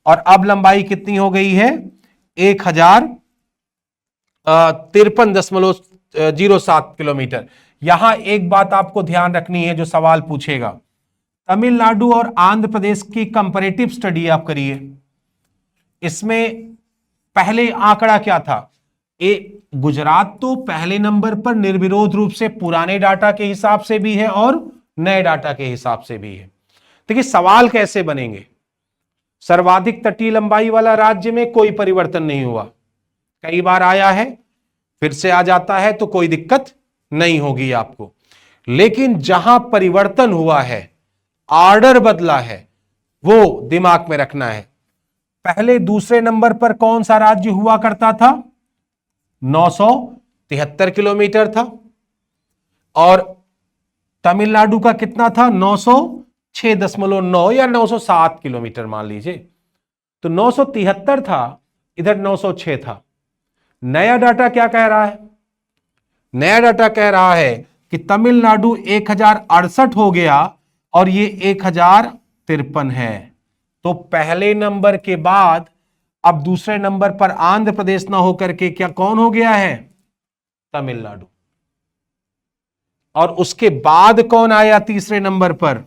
और अब लंबाई कितनी हो गई है? 1053.07 किलोमीटर। यहां एक बात आपको ध्यान रखनी है, जो सवाल पूछेगा, तमिलनाडु और आंध्र प्रदेश की कंपैरेटिव स्टडी आप करिए। इसमें पहले आंकड़ा क्या था? गुजरात तो पहले नंबर पर निर्विरोध रूप से पुराने डाटा के हिसाब से भी है और नए डाटा के हिसाब से भी है। देखिए सवाल कैसे बनेंगे? सर्वाधिक तटीय लंबाई वाला राज्य में कोई परिवर्तन नहीं हुआ, कई बार आया है, फिर से आ जाता है, तो कोई दिक्कत नहीं होगी आपको। लेकिन जहां परिवर्तन हुआ है, ऑर्डर बदला है, वो दिमाग में रखना है। पहले दूसरे नंबर पर कौन सा राज्य हुआ करता था? 973 किलोमीटर था, और तमिलनाडु का कितना था? 906.9 या 907 किलोमीटर मान लीजिए। तो 973 था, इधर 906 था। नया डाटा क्या कह रहा है? नया डाटा कह रहा है कि तमिलनाडु 1068 हो गया और ये 1053 है। तो पहले नंबर के बाद अब दूसरे नंबर पर आंध्र प्रदेश ना होकर के क्या कौन हो गया है? तमिलनाडु। और उसके बाद कौन आया तीसरे नंबर पर?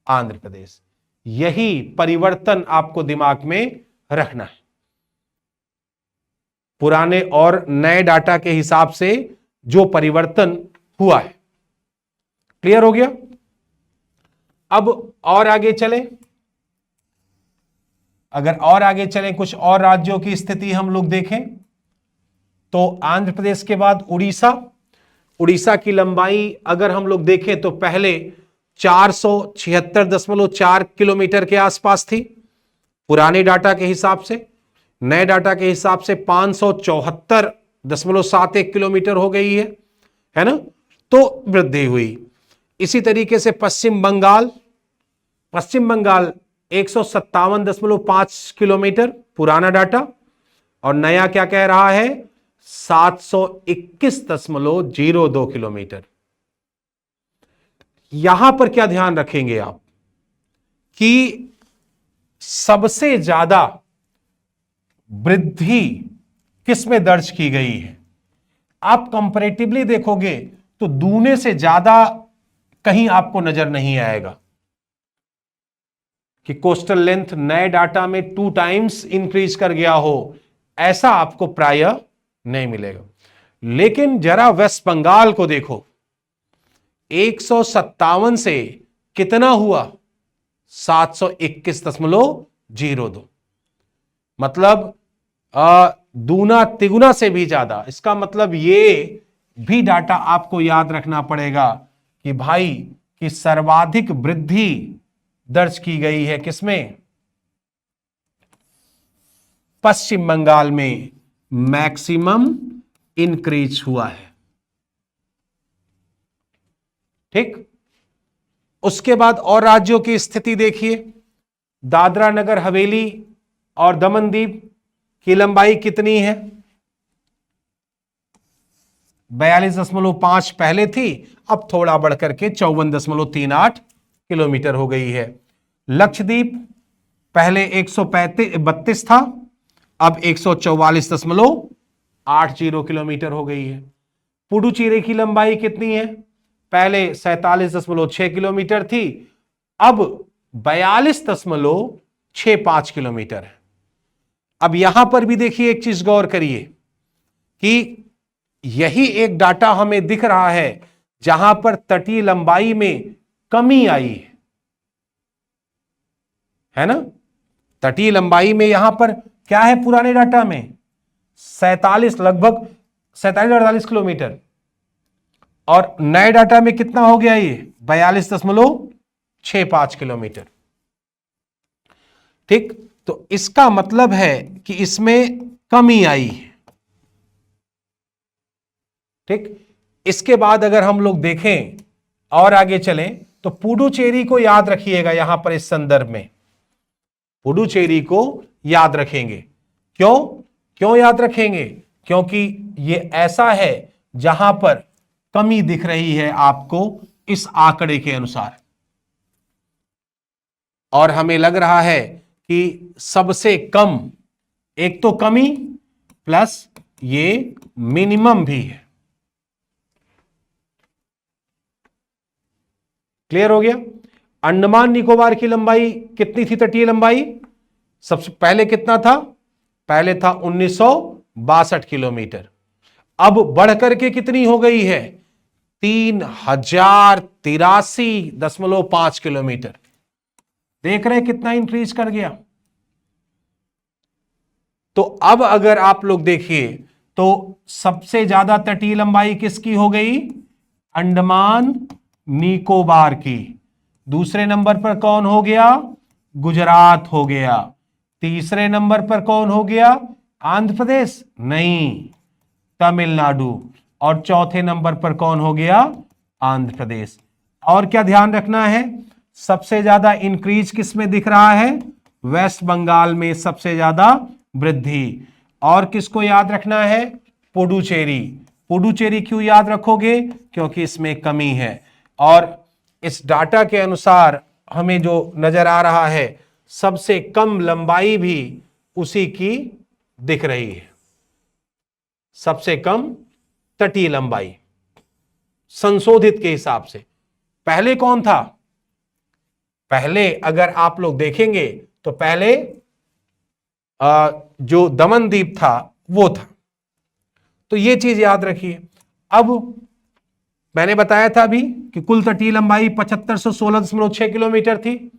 आंध्र प्रदेश। यही परिवर्तन आपको दिमाग में रखना है। पुराने और नए डाटा के हिसाब से जो परिवर्तन हुआ है। क्लियर हो गया? अब और आगे चलें। अगर और आगे चलें, कुछ और राज्यों की स्थिति हम लोग देखें तो आंध्र प्रदेश के बाद उड़ीसा की लंबाई अगर हम लोग देखें तो पहले 476.4 किलोमीटर के आसपास थी पुराने डाटा के हिसाब से। नए डाटा के हिसाब से 574.71 किलोमीटर हो गई है ना? तो वृद्धि हुई। इसी तरीके से पश्चिम बंगाल 157.5 किलोमीटर पुराना डाटा, और नया क्या कह रहा है? 721.02 किलोमीटर। यहां पर क्या ध्यान रखेंगे आप कि सबसे ज्यादा वृद्धि किस में दर्ज की गई है। आप कंपैरेटिवली देखोगे तो दूने से ज्यादा कहीं आपको नजर नहीं आएगा कि कोस्टल लेंथ नए डाटा में 2 टाइम्स इंक्रीज कर गया हो, ऐसा आपको प्रायः नहीं मिलेगा। लेकिन जरा वेस्ट बंगाल को देखो, 157 से कितना हुआ, 721.02, मतलब दूना तिगुना से भी ज्यादा। इसका मतलब ये भी डाटा आपको याद रखना पड़ेगा कि भाई कि सर्वाधिक वृद्धि दर्ज की गई है किसमें, पश्चिम बंगाल में मैक्सिमम इंक्रीज हुआ है। ठीक, उसके बाद और राज्यों की स्थिति देखिए। दादरा नगर हवेली और दमन दीव की लंबाई कितनी है, 42.5 पहले थी, अब थोड़ा बढ़कर के 54.38 किलोमीटर हो गई है। लक्षद्वीप पहले 132 था, अब 144.80 किलोमीटर हो गई है। पुडुचेरी की लंबाई कितनी है, पहले 47.6 किलोमीटर थी, अब 42.65 किलोमीटर है। अब यहां पर भी देखिए, एक चीज गौर करिए कि यही एक डाटा हमें दिख रहा है जहां पर तटीय लंबाई में कमी आई है ना। तटीय लंबाई में यहां पर क्या है, पुराने डाटा में 47, लगभग 47-48 किलोमीटर, और नए डाटा में कितना हो गया ये, 42.65 किलोमीटर। ठीक, तो इसका मतलब है कि इसमें कमी आई है। ठीक, इसके बाद अगर हम लोग देखें और आगे चलें तो पुडुचेरी को याद रखिएगा। यहां पर इस संदर्भ में पुडुचेरी को याद रखेंगे। क्यों याद रखेंगे, क्योंकि ये ऐसा है जहां पर कमी दिख रही है आपको इस आंकड़े के अनुसार, और हमें लग रहा है कि सबसे कम, एक तो कमी प्लस ये मिनिमम भी है। क्लियर हो गया। अंडमान निकोबार की लंबाई कितनी थी, तटीय लंबाई सबसे पहले कितना था, पहले था 1962 किलोमीटर, अब बढ़कर के कितनी हो गई है, 3083.5 किलोमीटर। देख रहे कितना इंक्रीज कर गया। तो अब अगर आप लोग देखिए तो सबसे ज्यादा तटीय लंबाई किसकी हो गई, अंडमान निकोबार की। दूसरे नंबर पर कौन हो गया, गुजरात हो गया। तीसरे नंबर पर कौन हो गया, आंध्र प्रदेश नहीं, तमिलनाडु। और चौथे नंबर पर कौन हो गया, आंध्र प्रदेश। और क्या ध्यान रखना है, सबसे ज्यादा इंक्रीज किस में दिख रहा है, वेस्ट बंगाल में सबसे ज्यादा वृद्धि। और किसको याद रखना है, पुडुचेरी। पुडुचेरी क्यों याद रखोगे, क्योंकि इसमें कमी है। और इस डाटा के अनुसार हमें जो नजर आ रहा है, सबसे कम लंबाई भी उसी की दिख रही है, सबसे कम तटीय लंबाई संशोधित के हिसाब से। पहले कौन था, पहले अगर आप लोग देखेंगे तो पहले जो दमन द्वीप था वो था। तो ये चीज याद रखिए। अब मैंने बताया था अभी कि कुल तटीय लंबाई 7516.6 किलोमीटर थी,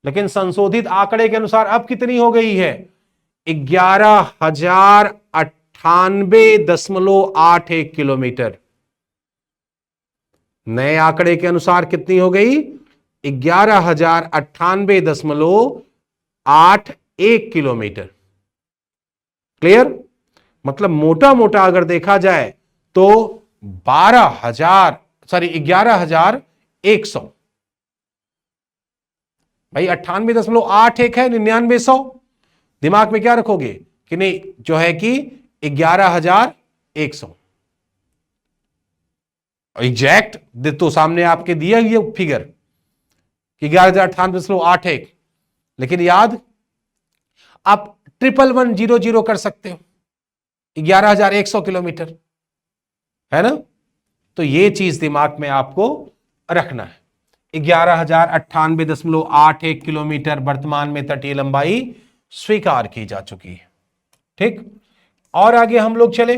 लेकिन संशोधित आंकड़े के अनुसार अब कितनी हो गई है, 11,098.81 किलोमीटर। नए आंकड़े के अनुसार कितनी हो गई, 11,098.81 किलोमीटर। क्लियर, मतलब मोटा मोटा अगर देखा जाए तो 11,100, भाई 98.81 है, 9900 दिमाग में क्या रखोगे कि नहीं, जो है कि 11,100 एग्जैक्ट तो सामने आपके दिया ये फिगर 11,098.81, लेकिन याद आप 1110 कर सकते हो। 11,100 किलोमीटर, है ना। तो ये चीज दिमाग में आपको रखना है। 11,098.81 किलोमीटर वर्तमान में तटीय लंबाई स्वीकार की जा चुकी है। ठीक, और आगे हम लोग चले।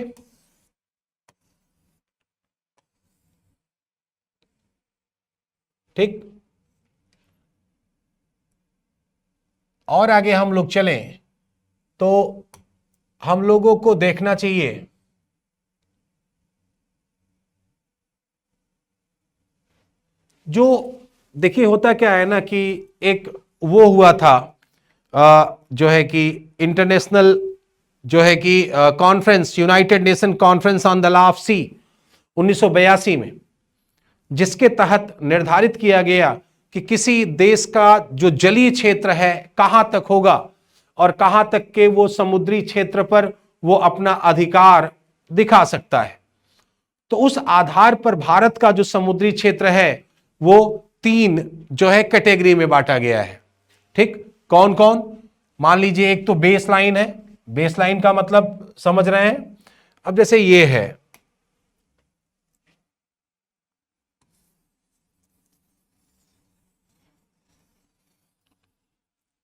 ठीक, और आगे हम लोग चलें तो हम लोगों को देखना चाहिए जो, देखिए होता क्या है ना कि एक वो हुआ था जो है कि इंटरनेशनल जो है कि conference, United Nation conference on the law of sea 1982 में, जिसके तहत निर्धारित किया गया कि किसी देश का जो जलीय क्षेत्र है कहां तक होगा और कहां तक के वो समुद्री क्षेत्र पर वो अपना अधिकार दिखा सकता है। तो उस आधार पर भारत का जो समुद्री क्षेत्र है वो 3 जो है कैटेगरी में बांटा गया है। ठीक, कौन कौन? मान लीजिए एक तो बेस लाइन है। बेस लाइन का मतलब समझ रहे हैं? अब जैसे ये है,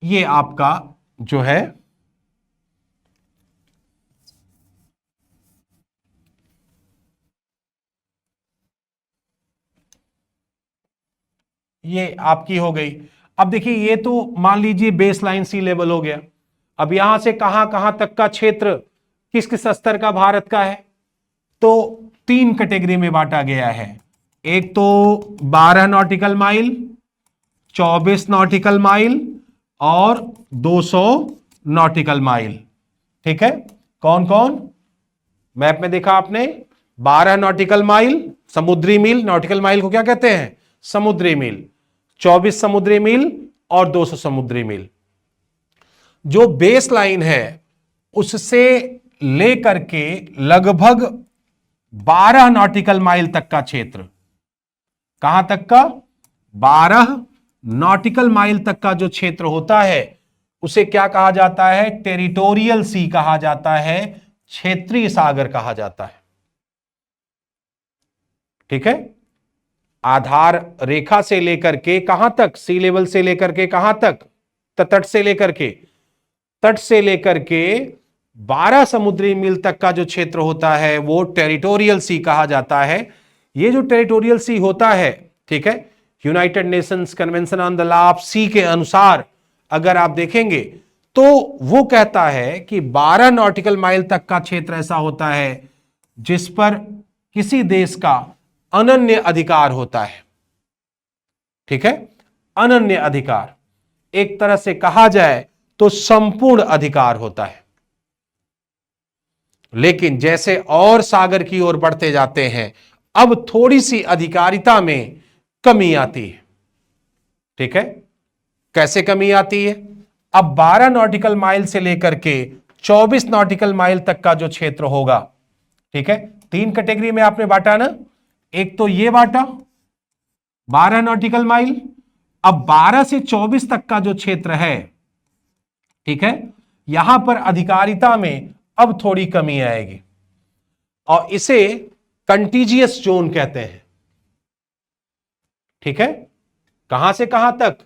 ये आपका जो है ये आपकी हो गई। अब देखिए ये तो मान लीजिए बेस लाइन सी लेवल हो गया। अब यहां से कहां कहां तक का क्षेत्र किस किस स्तर का भारत का है, तो 3 कैटेगरी में बांटा गया है। एक तो 12 नॉटिकल माइल, 24 नॉटिकल माइल और 200 नॉटिकल माइल। ठीक है, कौन कौन? मैप में देखा आपने, 12 नॉटिकल माइल समुद्री मील, नॉटिकल माइल को क्या कहते हैं? समुद्री मील। 24 समुद्री मील और 200 समुद्री मील। जो बेस लाइन है उससे लेकर के लगभग 12 नॉटिकल माइल तक का क्षेत्र, कहां तक का? 12 नॉटिकल माइल तक का जो क्षेत्र होता है उसे क्या कहा जाता है? टेरिटोरियल सी कहा जाता है, क्षेत्रीय सागर कहा जाता है। ठीक है, आधार रेखा से लेकर के कहां तक? सी लेवल से लेकर के कहां तक? तट से लेकर के, तट से लेकर के 12 समुद्री मील तक का जो क्षेत्र होता है वो टेरिटोरियल सी कहा जाता है। ये जो टेरिटोरियल सी होता है, ठीक है, United Nations convention on the law of sea के अनुसार अगर आप देखेंगे तो वो कहता है कि 12 नॉटिकल माइल तक का क्षेत्र ऐसा होता है जिस पर किसी देश का अनन्य अधिकार होता है। ठीक है, अनन्य अधिकार, एक तरह से कहा जाए तो संपूर्ण अधिकार होता है। लेकिन जैसे और सागर की ओर बढ़ते जाते हैं अब थोड़ी सी अधिकारिता में कमी आती है। ठीक है, कैसे कमी आती है? अब 12 नॉटिकल माइल से लेकर के 24 नॉटिकल माइल तक का जो क्षेत्र होगा, ठीक है, 3 कैटेगरी में आपने बांटा ना। एक तो ये बांटा 12 नॉटिकल माइल। अब 12 से 24 तक का जो क्षेत्र है, ठीक है, यहां पर अधिकारिता में अब थोड़ी कमी आएगी और इसे कंटीजियस जोन कहते हैं। ठीक है, कहां से कहां तक?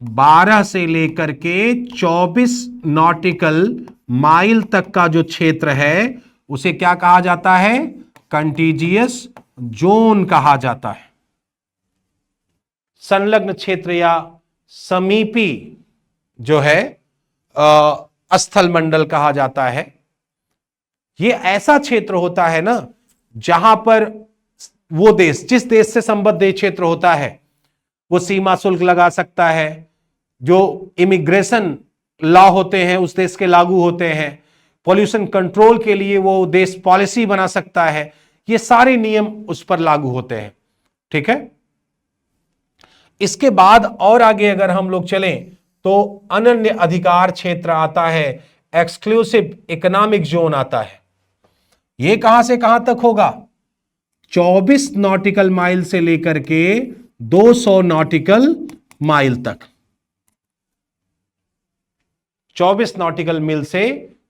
12 से लेकर के 24 नॉटिकल माइल तक का जो क्षेत्र है उसे क्या कहा जाता है? कंटीजियस जोन कहा जाता है। संलग्न क्षेत्र या समीपी जो है स्थल मंडल कहा जाता है। यह ऐसा क्षेत्र होता है ना जहां पर वो देश, जिस देश से संबद्ध ये क्षेत्र होता है, वो सीमा शुल्क लगा सकता है, जो इमिग्रेशन लॉ होते हैं उस देश के लागू होते हैं, पॉल्यूशन कंट्रोल के लिए वो देश पॉलिसी बना सकता है, ये सारे नियम उस पर लागू होते हैं। ठीक है, इसके बाद और आगे अगर हम लोग चलें तो अनन्य अधिकार क्षेत्र आता है, एक्सक्लूसिव इकोनॉमिक जोन आता है। यह कहां से कहां तक होगा? 24 नॉटिकल माइल से लेकर के 200 नॉटिकल माइल तक। 24 नॉटिकल मील से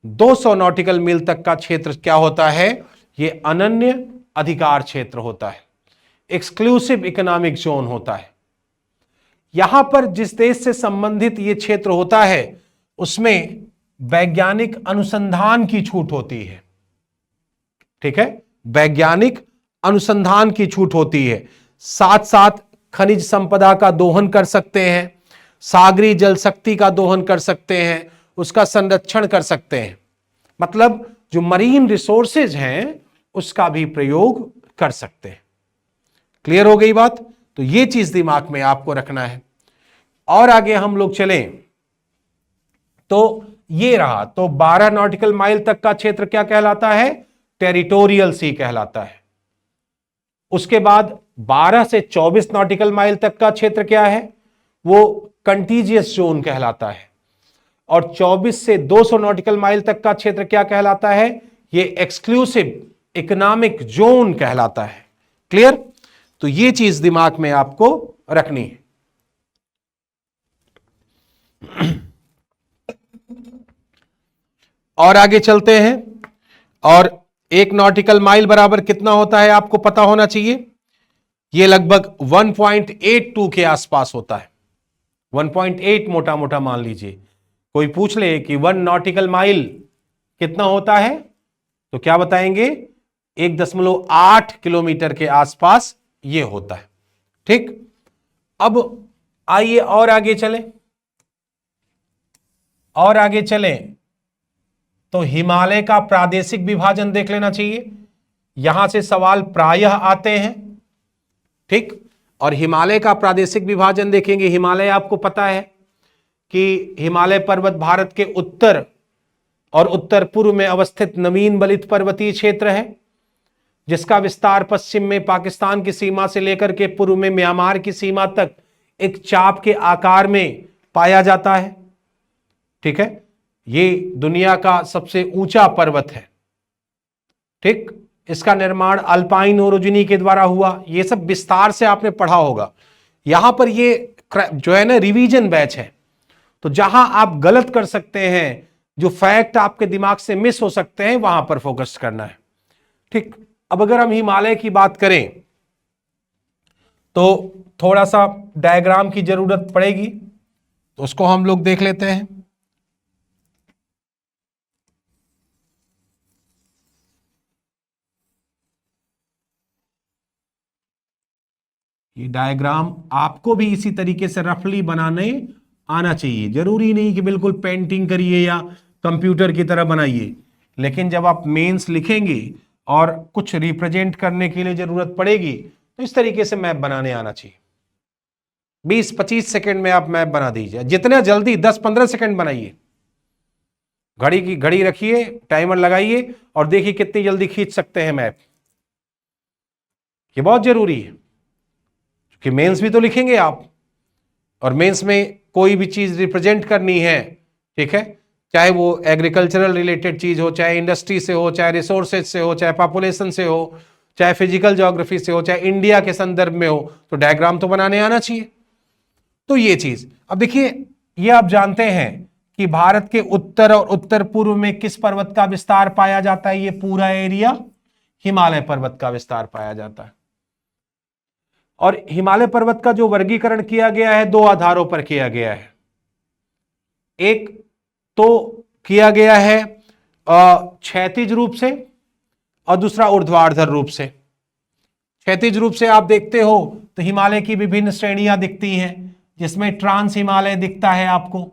200 नॉटिकल मील तक का क्षेत्र क्या होता है? ये अनन्य अधिकार क्षेत्र होता है, एक्सक्लूसिव इकोनॉमिक जोन होता है। यहां पर जिस देश से संबंधित ये क्षेत्र होता है उसमें वैज्ञानिक अनुसंधान की छूट होती है। ठीक है, वैज्ञानिक अनुसंधान की छूट होती है। साथ साथ खनिज संपदा का दोहन कर सकते हैं, सागरी जल शक्ति का दोहन कर सकते हैं, उसका संरक्षण कर सकते हैं। मतलब जो मरीन रिसोर्सेज हैं उसका भी प्रयोग कर सकते हैं। क्लियर हो गई बात? तो ये चीज दिमाग में आपको रखना है। और आगे हम लोग चलें तो ये रहा, तो 12 नॉटिकल माइल तक का क्षेत्र क्या कहलाता है? टेरिटोरियल सी कहलाता है। उसके बाद 12 से 24 नॉटिकल माइल तक का क्षेत्र क्या है? वो कंटीजियस जोन कहलाता है। और 24 से 200 नॉटिकल माइल तक का क्षेत्र क्या कहलाता है? ये एक्सक्लूसिव इकोनॉमिक जोन कहलाता है। क्लियर? तो ये चीज दिमाग में आपको रखनी है। और आगे चलते हैं। और 1 नॉटिकल माइल बराबर कितना होता है आपको पता होना चाहिए। ये लगभग 1.82 के आसपास होता है। 1.8 मोटा मोटा मान लीजिए। कोई पूछ ले कि 1 नॉटिकल माइल कितना होता है तो क्या बताएंगे? 1.8 किलोमीटर के आसपास ये होता है। ठीक, अब आइए और आगे चलें। और आगे चलें तो हिमालय का प्रादेशिक विभाजन देख लेना चाहिए। यहां से सवाल प्रायः आते हैं। ठीक, और हिमालय का प्रादेशिक विभाजन देखेंगे। हिमालय आपको पता है कि हिमालय पर्वत भारत के उत्तर और उत्तर पूर्व में अवस्थित नवीन बलित पर्वतीय क्षेत्र है, जिसका विस्तार पश्चिम में पाकिस्तान की सीमा से लेकर के पूर्व में म्यांमार की सीमा तक एक चाप के आकार में पाया जाता है। ठीक है, ये दुनिया का सबसे ऊंचा पर्वत है। ठीक, इसका निर्माण अल्पाइन ओरिजिनी के द्वारा हुआ। ये सब विस्तार से आपने पढ़ा होगा। यहां पर ये जो है ना रिवीजन बैच है, तो जहां आप गलत कर सकते हैं, जो फैक्ट आपके दिमाग से मिस हो सकते हैं, वहां पर फोकस करना है। ठीक, अब अगर हम हिमालय की बात करें तो थोड़ा सा डायग्राम की जरूरत पड़ेगी, तो उसको हम लोग देख लेते हैं। ये डायग्राम आपको भी इसी तरीके से रफली बनाने आना चाहिए। जरूरी नहीं कि बिल्कुल पेंटिंग करिए या कंप्यूटर की तरह बनाइए, लेकिन जब आप मेंस लिखेंगे और कुछ रिप्रेजेंट करने के लिए जरूरत पड़ेगी तो इस तरीके से मैप बनाने आना चाहिए। 20-25 सेकंड में आप मैप बना दीजिए, जितना जल्दी 10-15 सेकंड बनाइए। घड़ी की घड़ी रखिए, टाइमर लगाइए और देखिए कितनी जल्दी खींच सकते हैं मैप। ये बहुत जरूरी है क्योंकि मेंस भी तो लिखेंगे आप, और मेंस में कोई भी चीज रिप्रेजेंट करनी है। ठीक है, चाहे वो एग्रीकल्चरल रिलेटेड चीज हो, चाहे इंडस्ट्री से हो, चाहे रिसोर्सेज से हो, चाहे पॉपुलेशन से हो, चाहे फिजिकल ज्योग्राफी से हो, चाहे इंडिया के संदर्भ में हो, तो डायग्राम तो बनाने आना चाहिए। तो ये चीज, अब देखिए, ये आप जानते हैं कि भारत के उत्तर और उत्तर पूर्व में किस पर्वत का विस्तार पाया जाता है? ये पूरा एरिया हिमालय पर्वत का विस्तार पाया जाता है। और हिमालय पर्वत का जो वर्गीकरण किया गया है, 2 आधारों पर किया गया है। एक तो किया गया है क्षैतिज रूप से और दूसरा ऊर्ध्वाधर रूप से। क्षैतिज रूप से आप देखते हो तो हिमालय की विभिन्न श्रेणियां दिखती हैं, जिसमें ट्रांस हिमालय दिखता है आपको,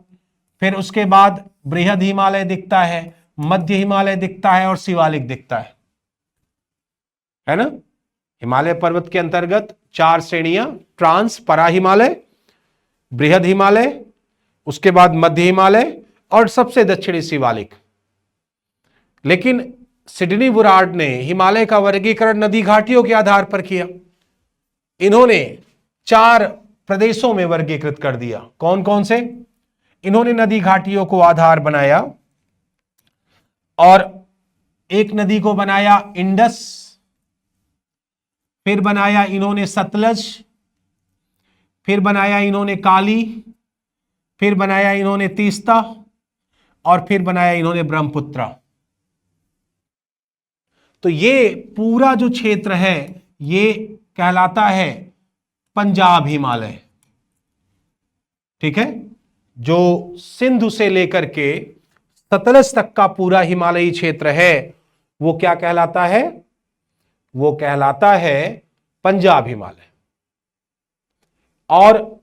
फिर उसके बाद बृहद हिमालय दिखता है, मध्य हिमालय दिखता है और शिवालिक दिखता है ना। हिमालय पर्वत के अंतर्गत 4 श्रेणियां, ट्रांस परा हिमालय, बृहद हिमालय, उसके बाद मध्य हिमालय और सबसे दक्षिणी शिवालिक। लेकिन सिडनी बुरार्ड ने हिमालय का वर्गीकरण नदी घाटियों के आधार पर किया। इन्होंने 4 प्रदेशों में वर्गीकृत कर दिया। कौन कौन से? इन्होंने नदी घाटियों को आधार बनाया और एक नदी को बनाया इंडस, फिर बनाया इन्होंने सतलज, फिर बनाया इन्होंने काली, फिर बनाया इन्होंने तीस्ता और फिर बनाया इन्होंने ब्रह्मपुत्र। तो ये पूरा जो क्षेत्र है ये कहलाता है पंजाब हिमालय। ठीक है, जो सिंधु से लेकर के सतलज तक का पूरा हिमालयी क्षेत्र है वो क्या कहलाता है? वो कहलाता है पंजाब हिमालय। और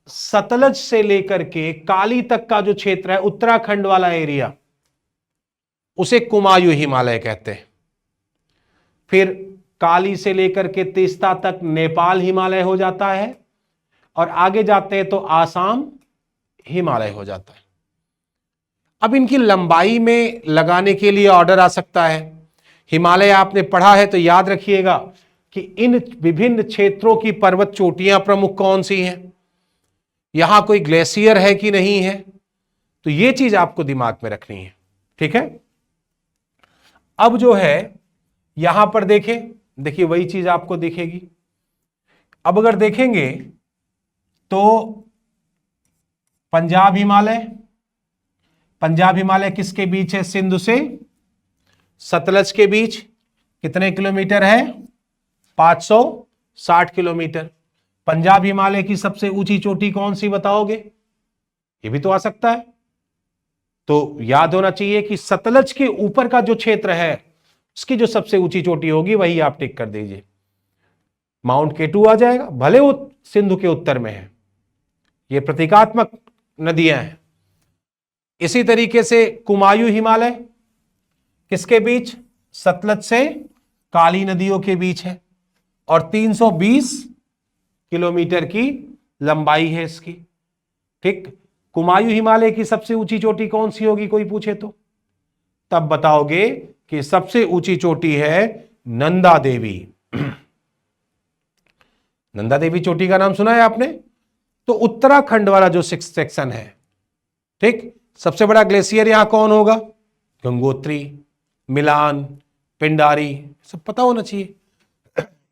सतलज से लेकर के काली तक का जो क्षेत्र है, उत्तराखंड वाला एरिया, उसे कुमायूं हिमालय कहते हैं। फिर काली से लेकर के तीस्ता तक नेपाल हिमालय हो जाता है, और आगे जाते हैं तो आसाम हिमालय हो जाता है। अब इनकी लंबाई में लगाने के लिए ऑर्डर आ सकता है। हिमालय आपने पढ़ा है तो याद रखिएगा कि इन विभिन्न क्षेत्रों की पर्वत चोटियां प्रमुख कौन सी हैं, यहां कोई ग्लेशियर है कि नहीं है, तो यह चीज आपको दिमाग में रखनी है। ठीक है, अब जो है यहां पर देखें, देखिए वही चीज आपको दिखेगी। अब अगर देखेंगे तो पंजाब हिमालय, पंजाब हिमालय किसके बीच है? सिंधु से सतलज के बीच। कितने किलोमीटर है? 560 किलोमीटर। पंजाब हिमालय की सबसे ऊंची चोटी कौन सी बताओगे? ये भी तो आ सकता है। तो याद होना चाहिए कि सतलज के ऊपर का जो क्षेत्र है उसकी जो सबसे ऊंची चोटी होगी वही आप टिक कर दीजिए। माउंट केटू आ जाएगा, भले वो सिंधु के उत्तर में है। ये प्रतीकात्मक नदियां हैं। इसी तरीके से कुमायूं हिमालय किसके बीच? सतलज से काली नदियों के बीच है, और 320 किलोमीटर की लंबाई है इसकी। ठीक, कुमायूं हिमालय की सबसे ऊंची चोटी कौन सी होगी कोई पूछे तो? तब बताओगे कि सबसे ऊंची चोटी है नंदा देवी। नंदा देवी चोटी का नाम सुना है आपने? तो उत्तराखंड वाला जो सिक्स्थ सेक्शन है, ठीक, सबसे बड़ा ग्लेशियर यहां कौन होगा? गंगोत्री, मिलान, पिंडारी, सब पता होना चाहिए।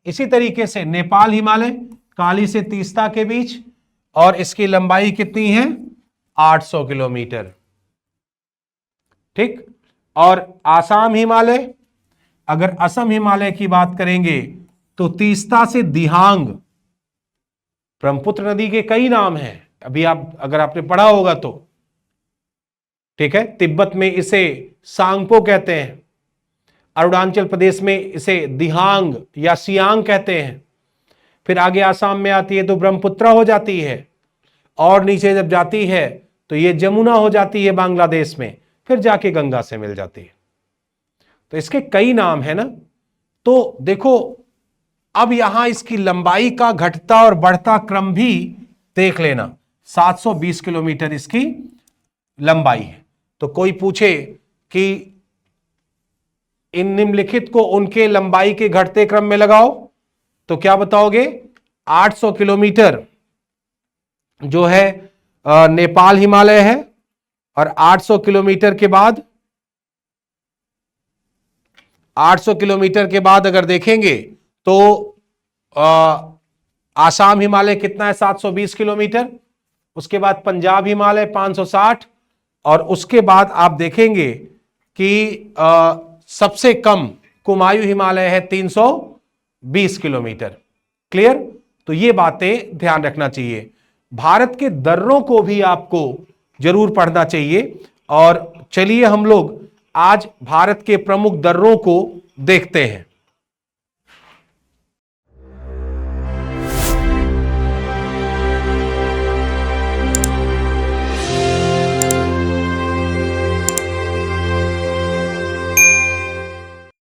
इसी तरीके से नेपाल हिमालय काली से तीस्ता के बीच, और इसकी लंबाई कितनी है? 800 किलोमीटर। ठीक, और आसाम हिमालय, अगर असम हिमालय की बात करेंगे तो तीस्ता से दिहांग, ब्रह्मपुत्र नदी के कई नाम हैं, अभी आप अगर आपने पढ़ा होगा तो। ठीक है, तिब्बत में इसे सांगपो कहते हैं, अरुणाचल प्रदेश में इसे दिहांग या सियांग कहते हैं। फिर आगे आसाम में आती है तो ब्रह्मपुत्र हो जाती है, और नीचे जब जाती है तो ये जमुना हो जाती है बांग्लादेश में, फिर जाके गंगा से मिल जाती है। तो इसके कई नाम है ना। तो देखो अब यहां इसकी लंबाई का घटता और बढ़ता क्रम भी देख लेना। 720 किलोमीटर इसकी लंबाई है। तो कोई पूछे कि इन निम्नलिखित को उनके लंबाई के घटते क्रम में लगाओ, तो क्या बताओगे? 800 किलोमीटर जो है नेपाल हिमालय है, और 800 किलोमीटर के बाद 800 किलोमीटर के बाद अगर देखेंगे तो आसाम हिमालय कितना है? 720 किलोमीटर। उसके बाद पंजाब हिमालय 560, और उसके बाद आप देखेंगे कि सबसे कम कुमायूं हिमालय है 320 किलोमीटर। क्लियर? तो ये बातें ध्यान रखना चाहिए। भारत के दर्रों को भी आपको जरूर पढ़ना चाहिए। और चलिए हम लोग आज भारत के प्रमुख दर्रों को देखते हैं।